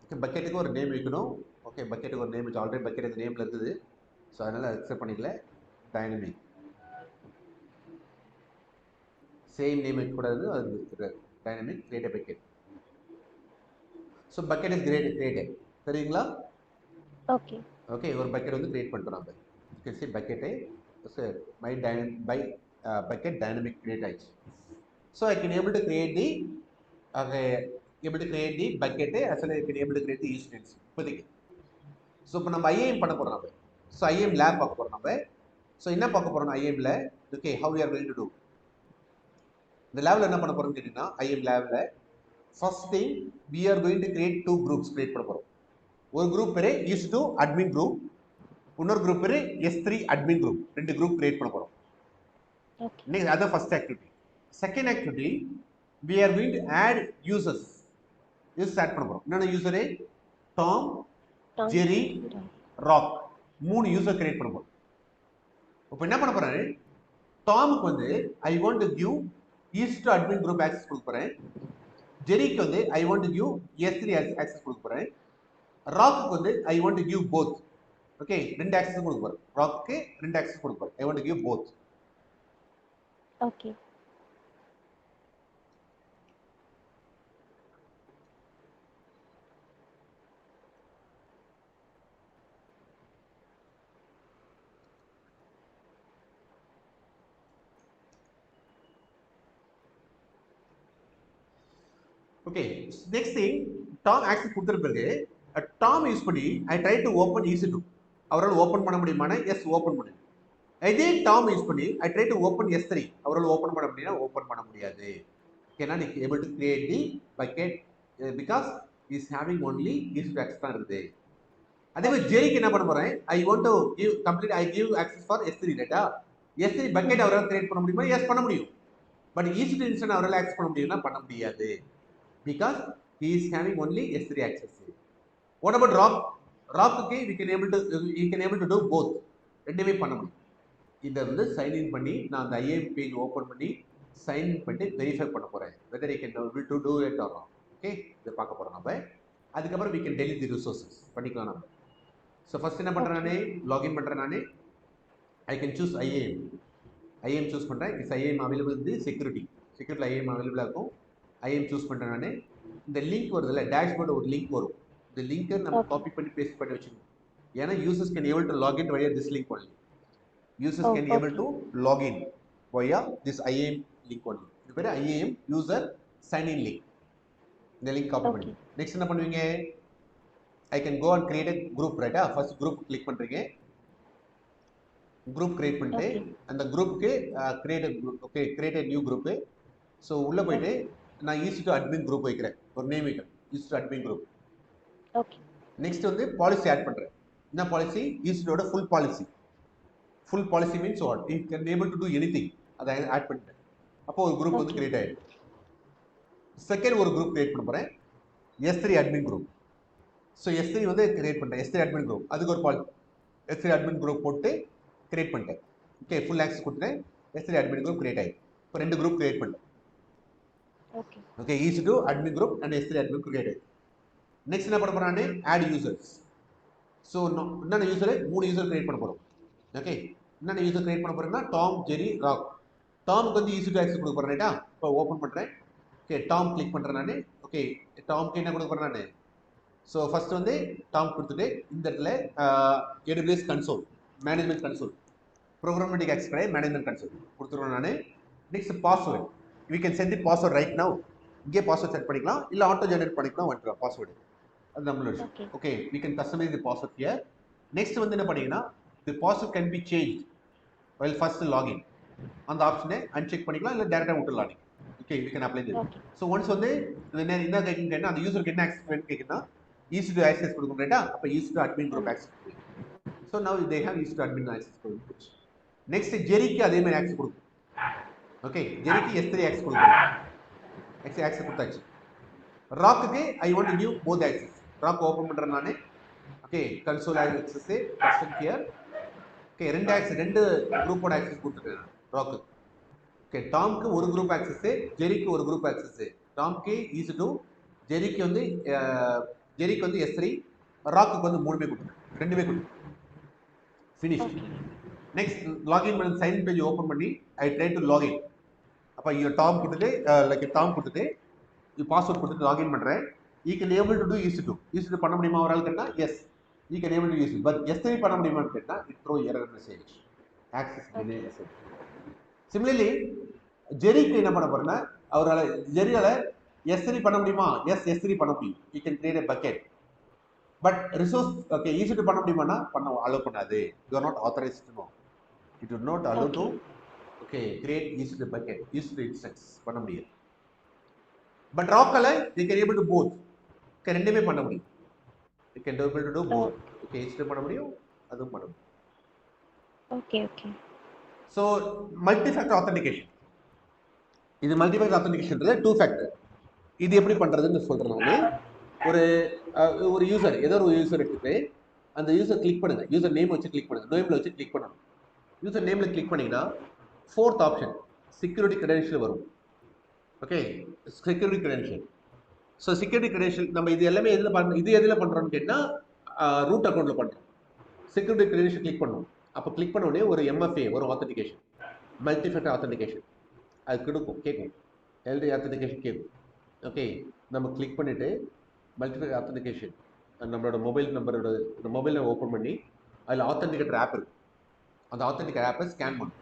Okay, பக்கெட்டுக்கு ஒரு நேம் வைக்கணும். ஓகே, பக்கெட்டுக்கு ஒரு நேம் வச்சு ஆல்ரெடி பக்கெட் இந்த நேமில் இருக்குது. ஸோ அதனால் அக்செப்ட் பண்ணிக்கல. டைனமிக் சேம் நேம் வைக்கக்கூடாது, அது dynamic create bucket. So bucket is created. சரிங்களா? ஓகே ஓகே, ஒரு பக்கெட் வந்து கிரியேட் பண்ணிட்டோம் நம்ம. ஓகே, சரி பக்கெட்டை பக்கெட் டைனமிக் கிரியேட் ஆயிடுச்சு. So I can able to create the bucket as well as I can able to create the instance இப்போதைக்கு. So இப்போ நம்ம ஐஏஎம் பண்ண போகிறோம் நம்ம. ஸோ ஐஏஎம் லேப் பார்க்க போகிறோம் நம்ம. ஸோ என்ன பார்க்க போகிறோம் ஐஏஎம்ல? Okay, how you are going to do இந்த லேப்ல என்ன பண்ண போகிறோம்னு கேட்டிங்கன்னா, ஐஏஎம் லேப்ல first thing we are going to create 2 groups கிரியேட் பண்ண போகிறோம். ஒரு குரூப் பேர் EC2 அட்மின் குரூப், இன்னொரு குரூப் பேர் S3 admin group. 2 group create பண்ண போகிறோம். நெக்ஸ்ட் அதான் first activity. Second activity we are going to add users add பண்ண போகிறோம். என்னென்ன user? Tom, Jerry, Rock. 3 user create பண்ண போகிறோம். இப்போ என்ன பண்ண போறாரு? டாமுக்கு வந்து I want to give EC2 admin group access கொடுக்க போறேன். ஜெரிக்கு வந்து I want to give S3 access கொடுக்க போறேன். ராக்கு வந்து I want to give both. Okay, 2 access கொடுக்க போறேன். ராக்கு 2 ஆக்சஸ் கொடுக்க போறேன். ஐ want to give both. Okay okay, next thing Tom access கொடுத்த பிறகு டாம் யூஸ் பண்ணி I try to open EC2. அவரால் ஓபன் பண்ண முடியுமானா எஸ் ஓபன் பண்ணுங்க. இதே டாம் யூஸ் பண்ணி I try to open S3. அவரால் ஓபன் பண்ண முடியுமா? ஓபன் பண்ண முடியாது. ஓகேனா, நீ able to create the bucket because is having only EC2 access தான் இருக்குது. அதே மாதிரி ஜெரிக்கு என்ன பண்ண போறேன்? ஐ want to give complete I give access for S3 data. S3 bucket அவரால் கிரியேட் பண்ண முடியுமா? எஸ் பண்ண முடியும். பட் EC2 இன்ஸ்டன்ஸ் அவரால் ஆக்சஸ் பண்ண முடியும்னா பண்ண முடியாது. Because he is having only S3 access. What about Rock? Rock we can able to do both. ரெண்டுமே பண்ண முடியும். இதை வந்து சைன் இன் பண்ணி நான் அந்த IAM பேஜ் ஓப்பன் பண்ணி சைன் இன் பண்ணி வெரிஃபை பண்ண போறேன். whether I can able to do it or not. Okay, இதை பார்க்க போறோம் நம்ம. அதுக்கப்புறம் we can delete the resources பண்ணிக்கலாம் நம்ம. ஸோ ஃபர்ஸ்ட் என்ன பண்றேன் நானே? லாகின் பண்றேன் நானே. I can choose IAM choose பண்றேன். Is IAM available in the security IAM அவைலபிளா இருக்கும். IAM சூஸ் பண்ணுறேன் நான். இந்த லிங்க் வருதுல்ல, டேஷ்போர்டு ஒரு லிங்க் வரும். இந்த லிங்கை நம்ம காப்பி பண்ணி பேஸ்ட் பண்ணி வச்சுக்கணும். ஏன்னா users can able to login வழியா this link only. Users can able to login வழியா திஸ் IAM லிங்க் ஒன்லி. இது பேர் IAM user sign in link. இந்த லிங்க் காப்பி பண்ணி நெக்ஸ்ட் என்ன பண்ணுவீங்க? I can go and create group. ரைட்டா? First group click பண்ணுறீங்க. குரூப் கிரியேட் பண்ணிட்டு அந்த குரூப்புக்கு கிரியேட் நியூ குரூப்பு. ஸோ உள்ளே போயிட்டு நான் EC2 அட்மின் குரூப் வைக்கிறேன். ஒரு நேம் வைக்கிறேன், EC2 admin group. Okay, next வந்து பாலிசி ஆட் பண்ணுறேன். என்ன policy? EC2 full policy. Full policy means what? You can able to two anything. அதை ஆட் பண்ணிட்டேன். அப்போ ஒரு குரூப் வந்து கிரியேட் ஆகிடும். செகண்ட் ஒரு குரூப் கிரியேட் பண்ண போகிறேன், S3 admin group. So S3 வந்து கிரியேட் பண்ணிட்டேன். S3 admin group. அதுக்கு ஒரு S3 அட்மின் குரூப் போட்டு கிரியேட் பண்ணிட்டேன். ஓகே, ஃபுல் ஆக்சஸ் கொடுத்துட்டேன். S3 அட்மின் குரூப் கிரியேட் ஆகிடும். இப்போ 2 குரூப் கிரியேட் பண்ணிட்டேன். Okay, EC2 admin group and S3 admin group create. Next என்ன பண்ண போறானே? Add users. ஸோ என்னென்ன யூசர்? 3 யூசர் கிரியேட் பண்ண போறோம். ஓகே, என்னென்ன யூசர் கிரியேட் பண்ண போறோம்னா டாம், ஜெரி, ராக். டாமுக்கு வந்து EC2 ஆக்சஸ் கொடுக்க போறேன். ரைட்டா? இப்போ ஓப்பன் பண்றேன். ஓகே, டாம் கிளிக் பண்றேன் நான். ஓகே, டாமுக்கு என்ன கொடுக்க போறேன் நான்? ஸோ ஃபர்ஸ்ட் வந்து டாம் கொடுத்துட்டு இந்த இடத்துல AWS console, management console, programmatic access கிடையாது, மேனேஜ்மெண்ட் கன்சோல் கொடுத்துருவேன் நான். Next password. we can send the password right now. இங்கே பாஸ்வேர்ட் செட் பண்ணிக்கலாம், இல்லை ஆட்டோ ஜெனரேட் பண்ணிக்கலாம். வந்துடும் பாஸ்வேர்டு. அது நம்மளோட. Okay, we can customize the password here. Next வந்து என்ன பண்ணீங்கன்னா the password can be changed while first login. அந்த ஆப்ஷனை அன்செக் பண்ணிக்கலாம், இல்லை டேரெக்டாக விட்டுலாம். Okay we can apply this. Okay. So once வந்து என்ன கேட்குறேன்னா அந்த யூசருக்கு என்ன ஆக்சஸ் வேணும்னு கேட்குறா ஈஸி டு ஆக்சஸ் கொடுக்கும் ரைட்டா அப்போ ஈஸி டு அட்மின் குரூப் ஆமா. ஆக்சஸ் கொடுக்கும். So now they have EC two admin access கொடுக்கும். நெக்ஸ்ட் ஜெரிக்கு அதே மாதிரி ஆக்சஸ் கொடுக்கும். ஓகே ஜெரிக்கு S3 ஆக்சஸ் கொடுக்கும். ஆக்சஸ் கொடுத்தாச்சு. ராக்குக்கு I want to give both access. Rock open பண்றேன் நானே. Okay console access custom here. Okay ரெண்டு குரூப்போட ஆக்சஸ் கொடுத்துட்டேன் ராக்கு. ஓகே டாம்க்கு ஒரு குரூப் ஆக்சஸ், ஜெரிக்கு ஒரு குரூப் ஆக்சஸ். டாம்க்கு ஈஸி டு, ஜெரிக்கு வந்து S3, ராக்குக்கு வந்து 3 கொடுத்துட்டேன், 2 கொடுத்துட்டேன். ஃபினிஷ். நெக்ஸ்ட் லாகின் பண்ணி சைன் பேஜ் ஓப்பன் பண்ணி ஐ ட்ரை டு லாகின். அப்போ டாம் கொடுத்துட்டு டாம் கொடுத்துட்டு பாஸ்வேர்ட் கொடுத்துட்டு லாகின் பண்ணுறேன். He can able to do EC two பண்ண முடியுமா ஒரு ஆள் கேட்டால் yes he can able to use it. But S3 பண்ண முடியுமான்னு கேட்டால் it throw error message access delay message. Similarly ஜெரிக்கு என்ன பண்ண போறேன்னா அவரால் ஜெரியால் S3 பண்ண முடியுமா? எஸ் S3 பண்ண முடியும். He can create a bucket. But resource okay EC two பண்ண முடியுமானா அலோவ் பண்ணாது. You are not authorised to no. It would not allow to okay create EC two bucket, EC two instance பண்ண முடியாது. But ராக்கல they can able to both. Okay ரெண்டுமே பண்ண முடியும். you can able to do both. Okay EC பண்ண முடியும், அதுவும் பண்ண முடியும். Okay. So multi factor authentication. இது மல்டி ஃபேக்டர் ஆத்தென்டிகேஷன்றது 2 ஃபேக்டர். இது எப்படி பண்றதுன்னு சொல்றேன் நான். ஒரு யூசர் ஏதோ ஒரு யூசர் எடுத்துட்டு அந்த யூசர் கிளிக் பண்ணுங்க. யூசர் நேம் வச்சு கிளிக் பண்ணுங்க. நேம்ல வச்சு கிளிக் பண்ணணும். யூசர் நேம்ல கிளிக் பண்ணீங்கன்னா 4th ஆப்ஷன் செக்யூரிட்டி கிரெடென்ஷியல் வரும். Okay security credential. So security credential நம்ம இது எல்லாமே எதில் பண்ணுறோம்னு கேட்டால் ரூட் அக்கௌண்ட்டில் பண்ணுறோம். செக்யூரிட்டி கிரெடென்ஷியல் கிளிக் பண்ணுவோம். அப்போ கிளிக் பண்ண உடனே ஒரு MFA ஒரு ஆத்தென்டிகேஷன், மல்டி ஃபேக்டர் ஆத்தென்டிகேஷன் அது கேட்கும். எல்டி ஆத்தென்டிகேஷன் கேட்கும். ஓகே நம்ம கிளிக் பண்ணிவிட்டு மல்டி ஃபேக்டர் ஆத்தென்டிகேஷன் நம்மளோட மொபைலில் ஓப்பன் பண்ணி அதில் ஆத்தென்டிகேட்டர் ஆப் இருக்கும். அந்த ஆத்தென்டிகேட்டர் ஆப்பை ஸ்கேன் பண்ணும்.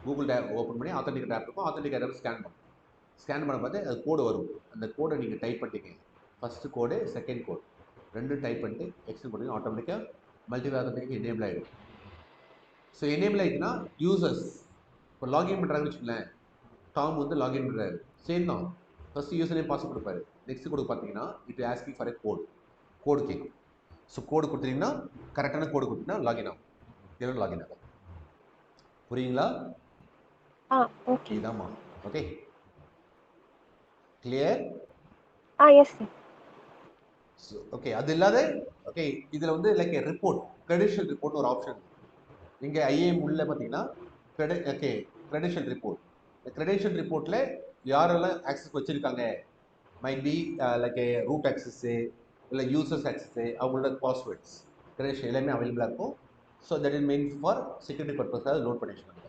கூகுள் ஓப்பன் பண்ணி ஆத்தென்டிகேட்டர் ஆப் இருக்கும். ஆத்தென்டிகேட்டர் ஆப்பை ஸ்கேன் பண்ணும். ஸ்கேன் பண்ண பார்த்து அது கோடு வரும். அந்த கோடை நீங்கள் டைப் பண்ணிட்டீங்க. ஃபஸ்ட்டு கோடு செகண்ட் கோடு ரெண்டும் டைப் பண்ணிட்டு எக்ஸ்டெண்ட் பண்ணி ஆட்டோமேட்டிக்காக மல்டி ஆத்தென்டிகேஷன் எனேபிள் ஆகிடும். ஸோ எனேபிள் ஆகிட்டுனா யூசர்ஸ் இப்போ லாகின் பண்ணுறாங்கன்னு வச்சுக்கலேன். டாம் வந்து லாகின் பண்ணுறாரு, சேம் தான். ஃபஸ்ட்டு யூசர் நேம் பாஸ்வேர்ட் கொடுப்பாரு. நெக்ஸ்ட் கோடு பார்த்தீங்கன்னா இட் ஆஸ்கிங் ஃபார் எ கோடு கேட்கும். ஸோ கோடு கொடுத்தீங்கன்னா கரெக்டான கோடு கொடுத்தீங்கன்னா லாகின் ஆகும், இல்லைன்னா லாகின் ஆகும். புரியுங்களா? ஓகே. இதாம்மா. Okay clear? Yes sir. Okay அது இல்லாத ஓகே இதில் வந்து லைக் ரிப்போர்ட் கிரெடென்ஷியல் ரிப்போர்ட் ஒரு ஆப்ஷன் இங்கே IAM உள்ள பார்த்தீங்கன்னா ஓகே கிரெடென்ஷியல் ரிப்போர்ட். இந்த கிரெடென்ஷியல் ரிப்போர்ட்டில் யாரெல்லாம் ஆக்சஸ் வச்சுருக்காங்க, might be like root access இல்லை யூசர்ஸ் ஆக்சஸ்ஸு அவங்களோட பாஸ்வேர்ட்ஸ் கிரெடென்ஷியல் எல்லாமே அவைலபிளாக இருக்கும். So that is main for security பர்பஸாக லோட் பண்ணி வச்சுக்கோங்க.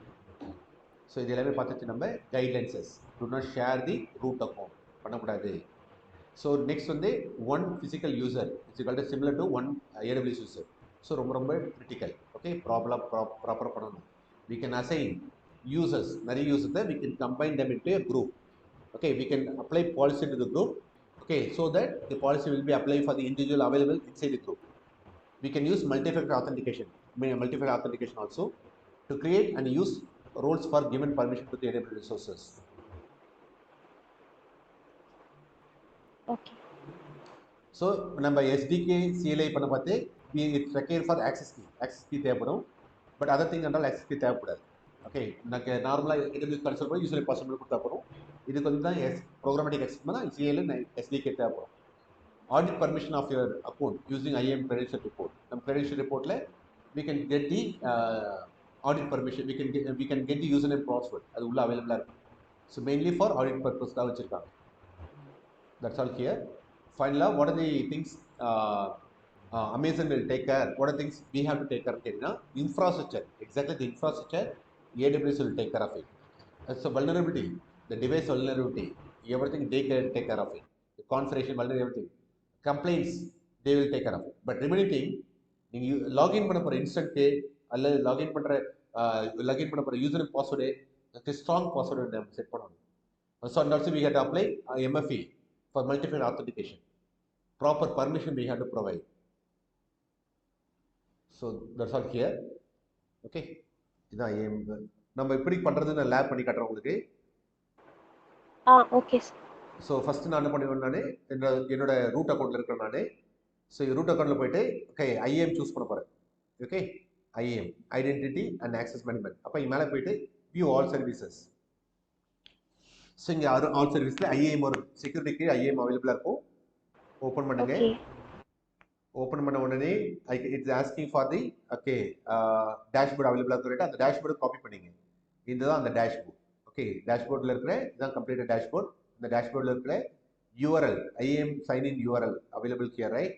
ஸோ இது எல்லாமே பார்த்துச்சு நம்ம guidelines. Do not share the root account பண்ணக்கூடாது. ஸோ நெக்ஸ்ட் வந்து 1 physical user it's called similar to 1 AWS user. So ரொம்ப கிரிட்டிக்கல். ஓகே ப்ராப்பராக பண்ணணும். we can assign users நிறைய யூசர்ஸை we can combine them into a group. okay we can apply policy to the group. okay so that the policy will be applied for the individual available inside the group. we can use multi-factor authentication also to create and use roles for given permission to the AWS resources. Okay. So நம்ம SDK CLI பண்ண பார்த்து it's require for access key தேவைப்படும். But other thing என்றால் access key தேவைப்படாது. Okay எனக்கு நார்மலாக AWS console பண்ணி user password கொடுத்தா போகிறோம். இதுக்கு வந்து தான் ப்ரோக்ராமேட்டிக் ஆக்சஸ் பண்ணால் CLI SDK தேவைப்படும். Audit permission of your account using IAM credential report. நம்ம கிரெடென்ஷியல் ரிப்போர்ட்டில் we can get the audit permission, we can get the username password அது உள்ள அவைலபிளாக இருக்கும். So mainly for audit purpose தான் வச்சுருக்காங்க. that's all here. Finally, what are the things Amazon will take care? What are things we have to take care of? Infrastructure. Exactly the infrastructure, AWS will take care of it. So vulnerability, the device vulnerability, everything they can take care of it. The configuration vulnerability, complaints, they will take care of it. But remaining thing, you login பண்ண போற instant அல்லது login பண்ண போற user password strong password set பண்ணணும். So and also we have to apply MFA for multi-factor authentication. Proper permission we have to provide. So that's all here. Okay. இதான் IAM நம்ம எப்படி பண்றதுன்னு லேப் பண்ணி காட்டுறேன் உங்களுக்கு. Okay sir. ஸோ ஃபஸ்ட்டு நான் என்ன பண்ணுவேன், நான் என்னோட ரூட் அக்கௌண்ட்டில் இருக்கிறேன் நான். ஸோ ரூட் அக்கௌண்ட்டில் போயிட்டு ஓகே ஐஏஎம் சூஸ் பண்ண போகிறேன். Okay IAM identity and access management. அப்போ இங்கே மேலே போயிட்டு வியூ ஆல் சர்வீசஸ். ஸோ இங்கே ஆல் சர்வீஸில் ஐஏஎம் ஒரு செக்யூரிட்டிக்கு ஐஏஎம் அவைலபிளாக இருக்கும். ஓப்பன் பண்ணுங்க. ஓகே. ஓப்பன் பண்ண உடனே it's asking for the okay dashboard அவைலபிளாக சொல்லிட்டு அந்த டேஷ்போர்டு காப்பி பண்ணிங்க. இதுதான் அந்த டேஷ்போர்ட். ஓகே டேஷ்போர்டில் இருக்கிற இதுதான் கம்ப்ளீட் டேஷ்போர்ட். இந்த டேஷ்போர்டில் இருக்கிற URL IAM sign in URL available here, right?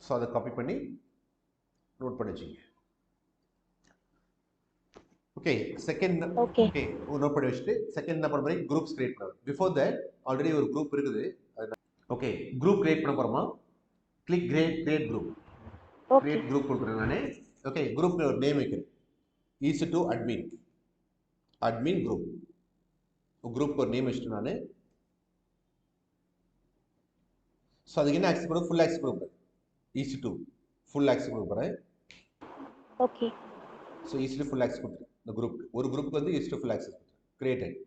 So அதை காப்பி பண்ணி நோட் பண்ணி வச்சுங்க. Okay second okay. Okay note பண்ணி வச்சுட்டு செகண்ட் என்ன பண்ண போறீங்க, குரூப்ஸ் கிரியேட் பண்ணுறது. பிஃபோர் தட் ஆல்ரெடி ஒரு குரூப் இருக்குது. ஓகே குரூப் கிரியேட் பண்ண போகிறோமா, click create group. Create group கொடுக்குறேன் நான். ஓகே குரூப் ஒரு நேம் வைக்கிறேன், ஈஸி டு அட்மின் குரூப். குரூப்க்கு ஒரு நேம் வச்சுட்டு நான். ஸோ அதுக்கு என்ன ஆக்சஸ் கொடுக்கும், ஃபுல் ஆக்சஸ் கொடுக்குறேன். ஈஸி டு ஃபுல் ஆக்சஸ் கொடுக்குறேன். Okay. So easy two full access கொடுத்துருக்கேன். இந்த குரூப் ஒரு குரூப்புக்கு வந்து easy two full access created.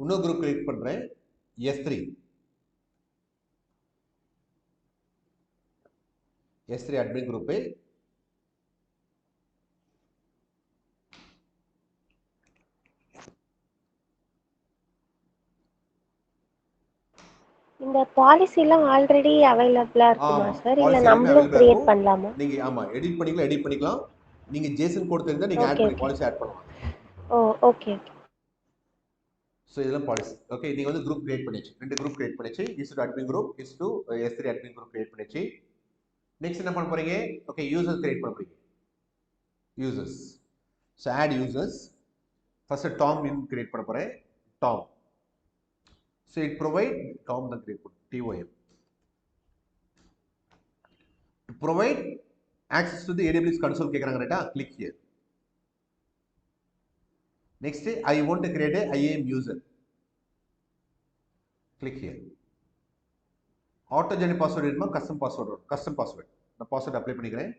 இன்னொரு குரூப் கிரியேட் பண்ணுறேன், S3 அட்மின் குரூப்பு. இந்த பாலிசிலாம் ஆல்ரெடி அவைலபிளா இருக்குமா சார், இல்ல நம்மளும் கிரியேட் பண்ணலாமா? நீங்க ஆமா எடிட் பண்ணிக்கலாம். நீங்க ஜேசன் கோட் தெரிஞ்சா நீங்க ஆட் பண்ணி பாலிசி ஆட் பண்ணலாம். Oh okay. ஸோ இதெல்லாம் பாலிசி. ஓகே நீங்க வந்து குரூப் கிரியேட் பண்ணிச்சு, 2 குரூப் கிரியேட் பண்ணிச்சு. EC two admin group, EC two S3 admin group create பண்ணிச்சு. நெக்ஸ்ட் என்ன பண்ண போறீங்க, ஓகே யூசர்ஸ் கிரியேட் பண்ண போறீங்க. Users, so add users. First Tom create பண்ண போறேன், Tom. So it provide Tom தான் கிரியேட் பண்ணும், TOM. To provide access to the AWS console கேக்குறாங்க ரைட்டா, click here. Next I want to create a IAM user, click here. auto generate password இருக்குமா, custom password. நான் password apply பண்ணிக்கிறேன்.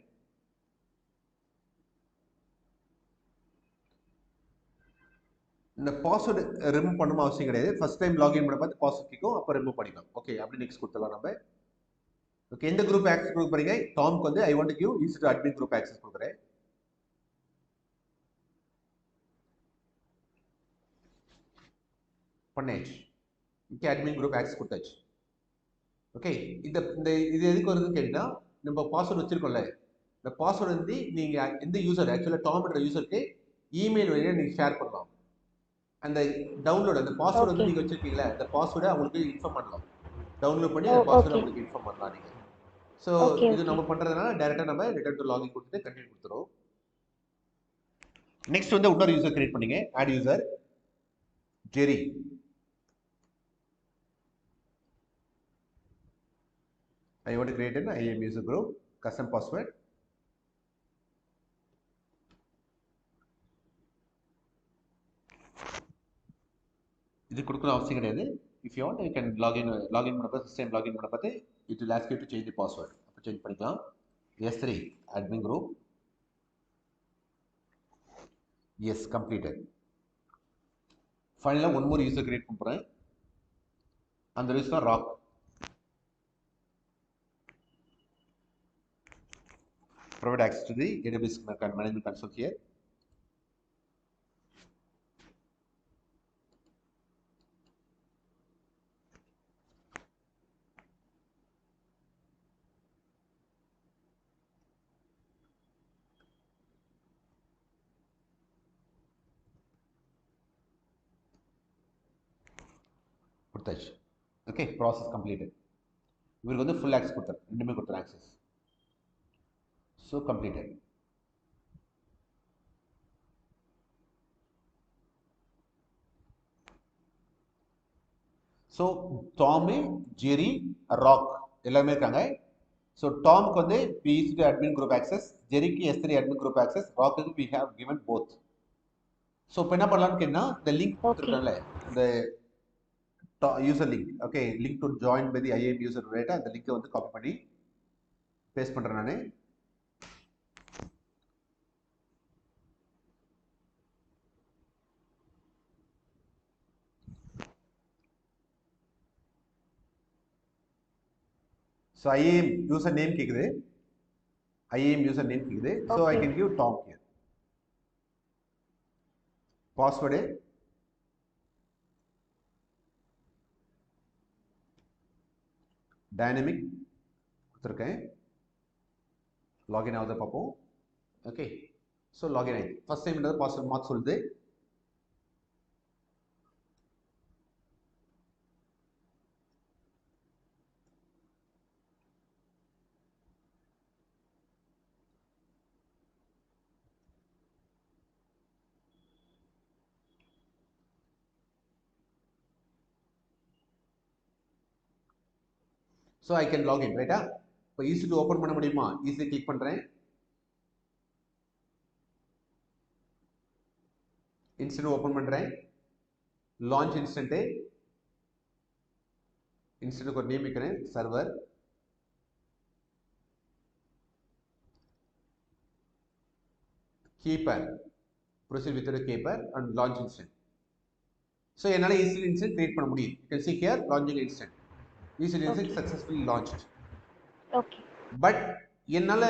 இந்த password remove பண்ணணும் அவசியம் கிடையாது. ஃபர்ஸ்ட் டைம் லாகின் பண்ண பார்த்து பாஸ்வேர்ட் கேட்கும், அப்போ ரிமூவ் பண்ணிக்கலாம். ஓகே அப்படி நெக்ஸ்ட் கொடுத்துடலாம் நம்ம. ஓகே எந்த குரூப் ஆக்சஸ் கொடுக்க போறீங்க, டாம்க்கு வந்து I want to give easy two admin group access கொடுக்குறேன். பண்ணாச்சு. ஓகே அட்மின் குரூப் ஆக்சஸ் கொடுத்தாச்சு. ஓகே இந்த இது எதுக்கு வருதுன்னு கேட்டீங்கன்னா, நம்ம பாஸ்வேர்டு வச்சிருக்கோம்ல, இந்த பாஸ்வேர்டு வந்து நீங்க எந்த யூசர் ஆக்சுவலாக டாம்ன்ற யூசருக்கு இமெயில் வழியாக நீங்க ஷேர் பண்ணலாம். அந்த டவுன்லோட் அந்த பாஸ்வேர்டு வந்து நீங்க வச்சிருக்கீங்களா, அந்த பாஸ்வேர்டை அவங்களுக்கு இன்ஃபார்ம் பண்ணலாம். டவுன்லோட் பண்ணி அந்த பாஸ்வேர்டை அவங்களுக்கு இன்ஃபார்ம் பண்ணலாம் நீங்க. ஸோ இது நம்ம பண்றதுனால டைரக்டா நம்ம ரிட்டர்ன் டு லாகின் கொடுத்துட்டு கண்டினியூ கொடுத்துரும். நெக்ஸ்ட் வந்து இன்னொரு யூசர் கிரியேட் பண்ணீங்க, add user Jerry. I want to create an IAM user group, custom password. இது கொடுக்கணும் அவசியம் கிடையாது. If you want you can login பண்ணப்போ சிஸ்டம் லாகின் பண்ணப்போ it will ask you to change the password. அப்போ change பண்ணிக்கலாம். S3 admin group, yes completed. ஃபைனலாக one more user create பண்ணுறேன். அந்த யூசர் தான் Rock. provide access to the AWS management console here. கொடுத்தாச்சு. Okay process completed. இவருக்கு வந்து full access கொடுத்தாரு, ரெண்டுமே கொடுத்தாரு access. So completed. So Tom, Jerry, Rock எல்லாமே இருக்காங்க. ஸோ டாம்க்கு வந்து PEC அட்மின் குரூப் ஆக்சஸ், ஜெரிக்கு S3 அட்மின் குரூப் ஆக்சஸ், ராக்குக்கு we have given both. So இப்போ என்ன பண்ணலாம்னு கேட்டீங்கன்னா, இந்த லிங்க் கொடுத்துருக்கோம்ல, இந்த user link, okay link to join by the IAM user ரைட்டா, அந்த லிங்கை வந்து காப்பி பண்ணி பேஸ்ட் பண்ணுறேன் நான். So IAM user name கேக்குது. IAM user name கேக்குது. So I can give Tom here. Password dynamic கொடுத்துருக்கேன். லாகின் ஆகுது பார்ப்போம். ஓகே, ஸோ லாகின் ஆகிடுது. ஃபர்ஸ்ட் டைம் பாஸ்வேர்ட் மாற்ற சொல்லுது. ஸோ ஐ கேன் லாகின் ரைட்டா. இப்போ EC2 ஓப்பன் பண்ண முடியுமா? ஈஸி கிளிக் பண்ணுறேன். இன்ஸ்டன்ட் ஓப்பன் பண்ணுறேன். Launch instant. இன்ஸ்டன்ட்டுக்கு ஒரு நேம் வைக்கிறேன், server. Keeper, proceed with keeper and launch instant. So என்னால் EC2 இன்ஸ்டன்ட் கிரியேட் பண்ண முடியும். You can see here launching instant. EC2 instant successfully launched. ஓகே. பட் என்னால்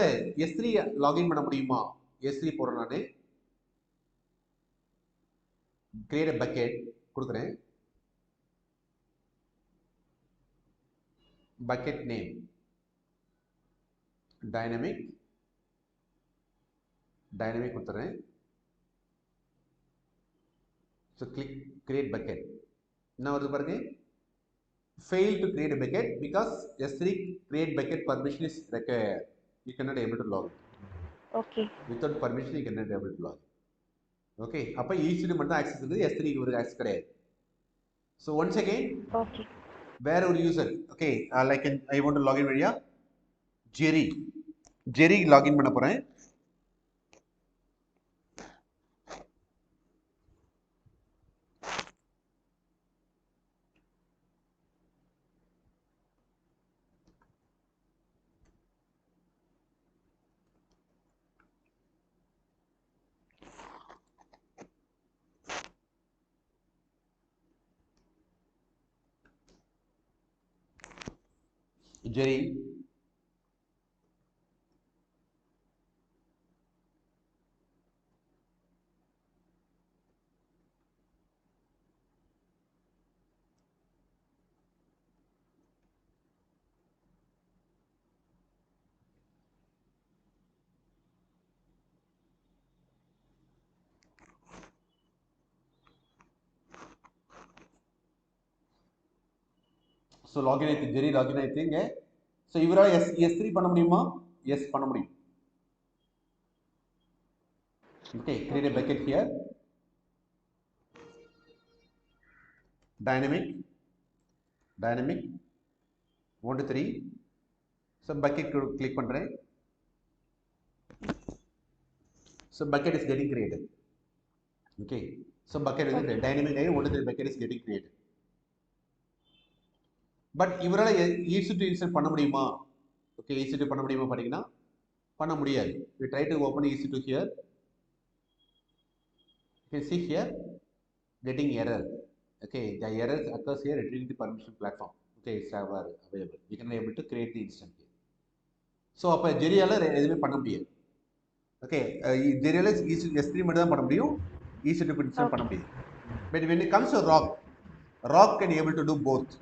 S3 லாகின் பண்ண முடியுமா? S3 போகிறேன் நான். கிரியேட் a bucket கொடுக்குறேன். bucket name dynamic கொடுத்துறேன். So click create bucket. என்ன வருது பாருங்க, fail to create a bucket because S3 create bucket permission is required. You cannot able to log. Okay. Without permission you cannot able to log. Okay, அப்போ EC2 மட்டும் தான் access இருக்குது, S3 க்கு ஒரு access கிடையாது. So once again, okay, வேற ஒரு user, okay, like I want to log in via Jerry login பண்ண போறேன். Jerry. ஸோ லாகின் ஆயிடுச்சு, ஜெரி லாகின் ஆயிடுச்சுங்க. ஸோ இவரால் S3 பண்ண முடியுமா? எஸ் பண்ண முடியும். Okay, create a bucket here. Dynamic 1 to 3. So bucket click பண்ணுறேன். So bucket is getting created. Okay, so bucket is dynamic 1 to 3 bucket is getting created. But இவரால் EC2 install பண்ண முடியுமா? Okay, EC2 பண்ண முடியுமா பார்த்தீங்கன்னா பண்ண முடியாது. we try to open EC2 here. You can see here getting error. Okay, the errors occurs here retrieving the permission platform. Okay, server available. We can able to create the instance here. So அப்போ ஜெரியால எதுவுமே பண்ண முடியாது. Okay, ஜெரியால S3 மட்டும் தான் பண்ண முடியும், EC2 install பண்ண முடியாது. But when it comes to rock can able to do both.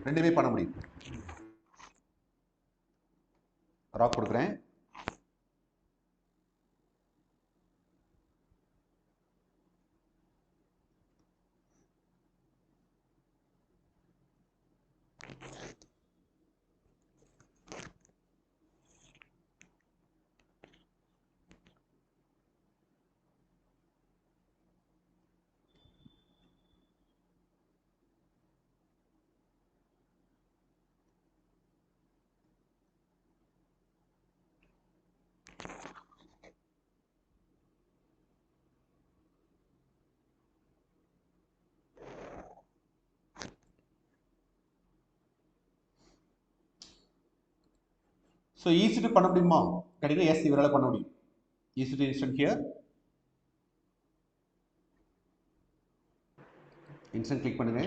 ரெண்டுமே பண்ண முடியும். ராக் கொடுக்குறேன். ஸோ EC2 பண்ண முடியுமா கேட்டீங்கன்னா எஸ், இவரால் பண்ண முடியும். EC2 instance here. Instance click பண்ணுங்க.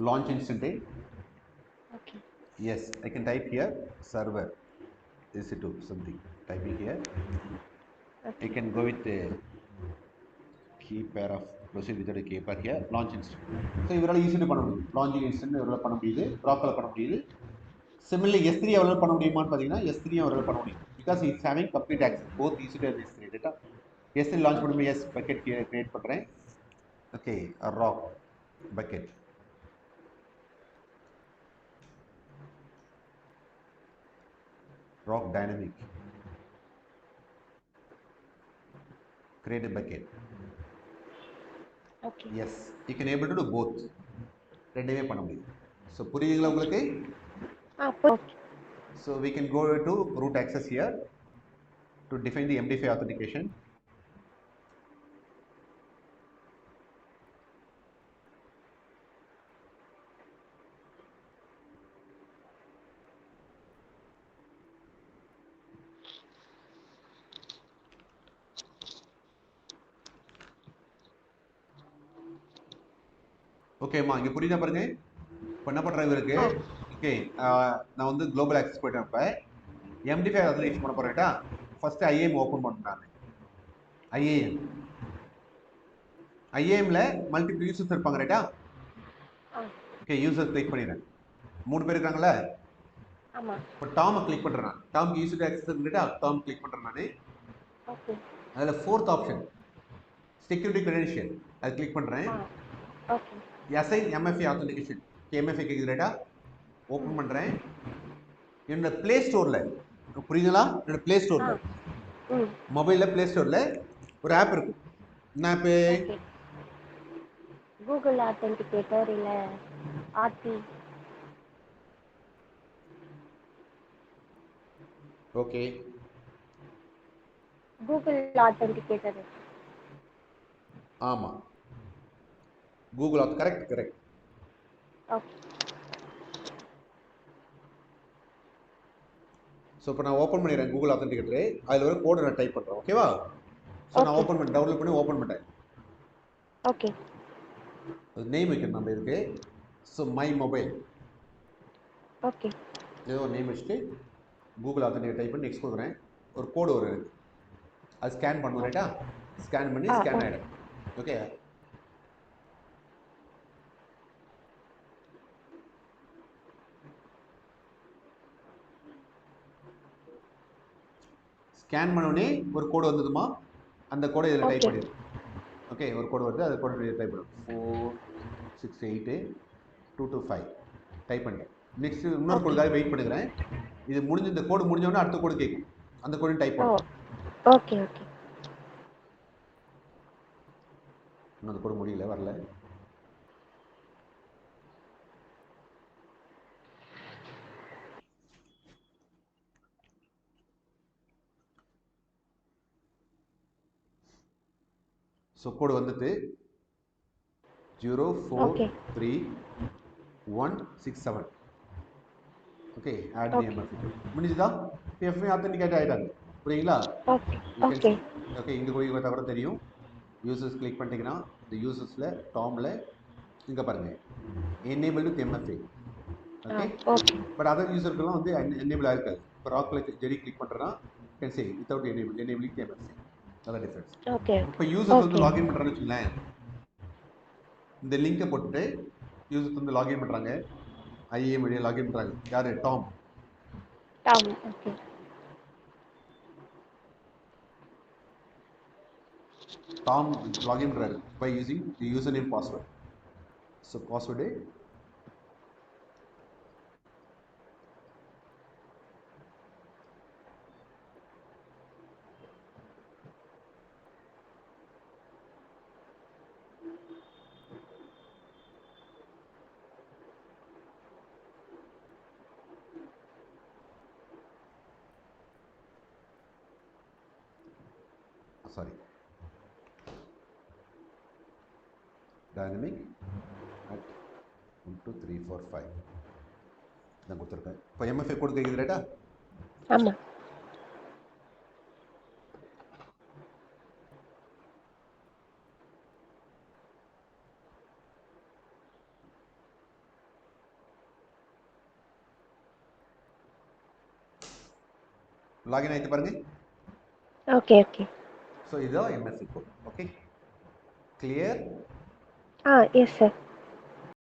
Launch instance. okay, Yes, I can type here server EC2 something. Typing here. I Okay. can go with the key pair of proceed without a key pair here. Launch instant. So இவரால் ஈஸியாக பண்ண முடியும். Launching instant இவரால் பண்ண முடியுது. ராக்கில் பண்ண முடியுது. Similarly, S3 அவரால் பண்ண முடியுமான்னு பார்த்தீங்கன்னா S3 அவரால் பண்ண முடியும். Because he is having complete access both EC2 and S3 data. S3 launch பண்ணும்போது எஸ் பக்கெட் கிரியேட் பண்ணுறேன். Okay, rock bucket. Rock dynamic. Create a bucket. Okay. Yes, you can able to do both. ரெண்டுமே பண்ண முடியும். So புரியுதுங்களா உங்களுக்கு? Okay. So we can go to root access here to define the MD5 authentication. ஓகேம்மா, இங்கே புரியுதா பாருங்க. இப்போ என்ன பண்ணுறேன் இவருக்கு? ஓகே, நான் வந்து குளோபல் ஆக்சஸ் போயிட்டேன். இப்போ MD5 authentication பண்ண போகிறேன்டா. ஃபர்ஸ்ட் IAM ஓப்பன் பண்ணேன். ஐஏஎம்ல மல்டிபிள் யூசர்ஸ் இருப்பாங்க ரைட்டா? ஓகே, யூசர் கிளிக் பண்ணிடுறேன். 3 பேர் இருக்காங்களா? ஆமாம். இப்போ டாமை கிளிக் பண்ணுறேன். நான் டாம்க்கு யூசர் ஆக்சஸ் இருக்குட்டா, டாம் கிளிக் பண்ணுறேன். நான் ஓகே. அதில் 4th ஆப்ஷன் செக்யூரிட்டி கிரெடென்ஷியல் அது கிளிக் பண்ணுறேன். Okay. Assign MFA authentication MFA கேட்குது ரைட்டா? ஓப்பன் பண்ணுறேன். என்னோட ப்ளே ஸ்டோரில், புரியுதுங்களா? என்னோட ப்ளே ஸ்டோரில், மொபைலில் ப்ளே ஸ்டோரில் ஒரு ஆப் இருக்கு. என்ன ஆப்பு? கூகுள் ஆத்தென்டிகேட்டர் இல்லை ஆர்டி. Okay, Google authenticator. ஆமாம், கூகுள் ஆத் கரெக்ட் கரெக்ட். ஓகே. ஸோ இப்போ நான் ஓப்பன் பண்ணிடுறேன் கூகுள் ஆத்தென்டிகேட்டரு. அதில் ஒரு கோடு நான் டைப் பண்ணுறேன். ஓகேவா? ஸோ நான் ஓப்பன் பண்ணி டவுன்லோட் பண்ணி ஓப்பன் பண்ணிட்டேன். ஓகே. அது நேம் வைக்கணும் நம்ம இதுக்கு. So my mobile. ஓகே. ஏதோ ஒரு நேம் வச்சுட்டு கூகுள் ஆத்தென்டிகேட் டைப் பண்ணி நெக்ஸ்ட் கொடுக்குறேன். ஒரு கோடு வரும் எனக்கு. அது ஸ்கேன் பண்ணும் ரைட்டா? ஸ்கேன் பண்ணி ஸ்கேன் ஆகிடும். ஓகே, ஸ்கேன் பண்ணோடனே ஒரு கோடு வந்ததுமா, அந்த கோடை இதில் டைப் பண்ணிடு. ஓகே, ஒரு கோடு வருது, அது கோடு டைப் பண்ணும். 4682225 டைப் பண்ணிட்டேன். நெக்ஸ்ட் இன்னொரு கோடுக்காக வெயிட் பண்ணுறேன். இது முடிஞ்சு, இந்த கோடு முடிஞ்சோடனே அடுத்த கோடு கேட்கும். அந்த கோடு டைப் பண்ணும். ஓகே. ஓகே. இன்னும் அந்த கோடு முடியல, வரல. ஸோ கோடு வந்துட்டு 043167. ஓகே, ஆட் தி MFA. முடிஞ்சுதா? எஃப்ஏ ஆத்தென்டிகேட் ஆகிட்டாங்க. புரியுங்களா? ஓகே. ஓகே, இங்கே போய் தவிர தெரியும். யூசர்ஸ் கிளிக் பண்ணிட்டீங்கன்னா இந்த யூசர்ஸில் டாமில் இங்கே பாருங்கள் enable with MFA. Okay, but other யூசருக்கெல்லாம் வந்து எனேபிள் ஆகிருக்காது. இப்போ ராக்கில் ஜெரி கிளிக் பண்ணுறேன்னா can say without enable with MFA. அதான் டிஃப்ரென்ஸ். இப்போ யூசர்ஸ் வந்து லாகின் பண்ணுறான்னு வச்சுங்களேன். இந்த லிங்கை போட்டுட்டு யூசர்ஸ் வந்து லாகின் பண்ணுறாங்க. IAM வழியாக லாகின் பண்ணுறாங்க. யார்? டாம். ஓகே. டாம் லாகின் பண்ணுறாரு by using the username password. So password sorry dynamic at 12345 தான் கொடுத்துருக்கேன். இப்போ MFA கோடு கேட்குது ரைட்டா? ஆமாம். லாகின் ஆயிட்டு பாருங்க. Okay okay. ஸோ இதுதான் MSC code. Okay, clear? Yes sir.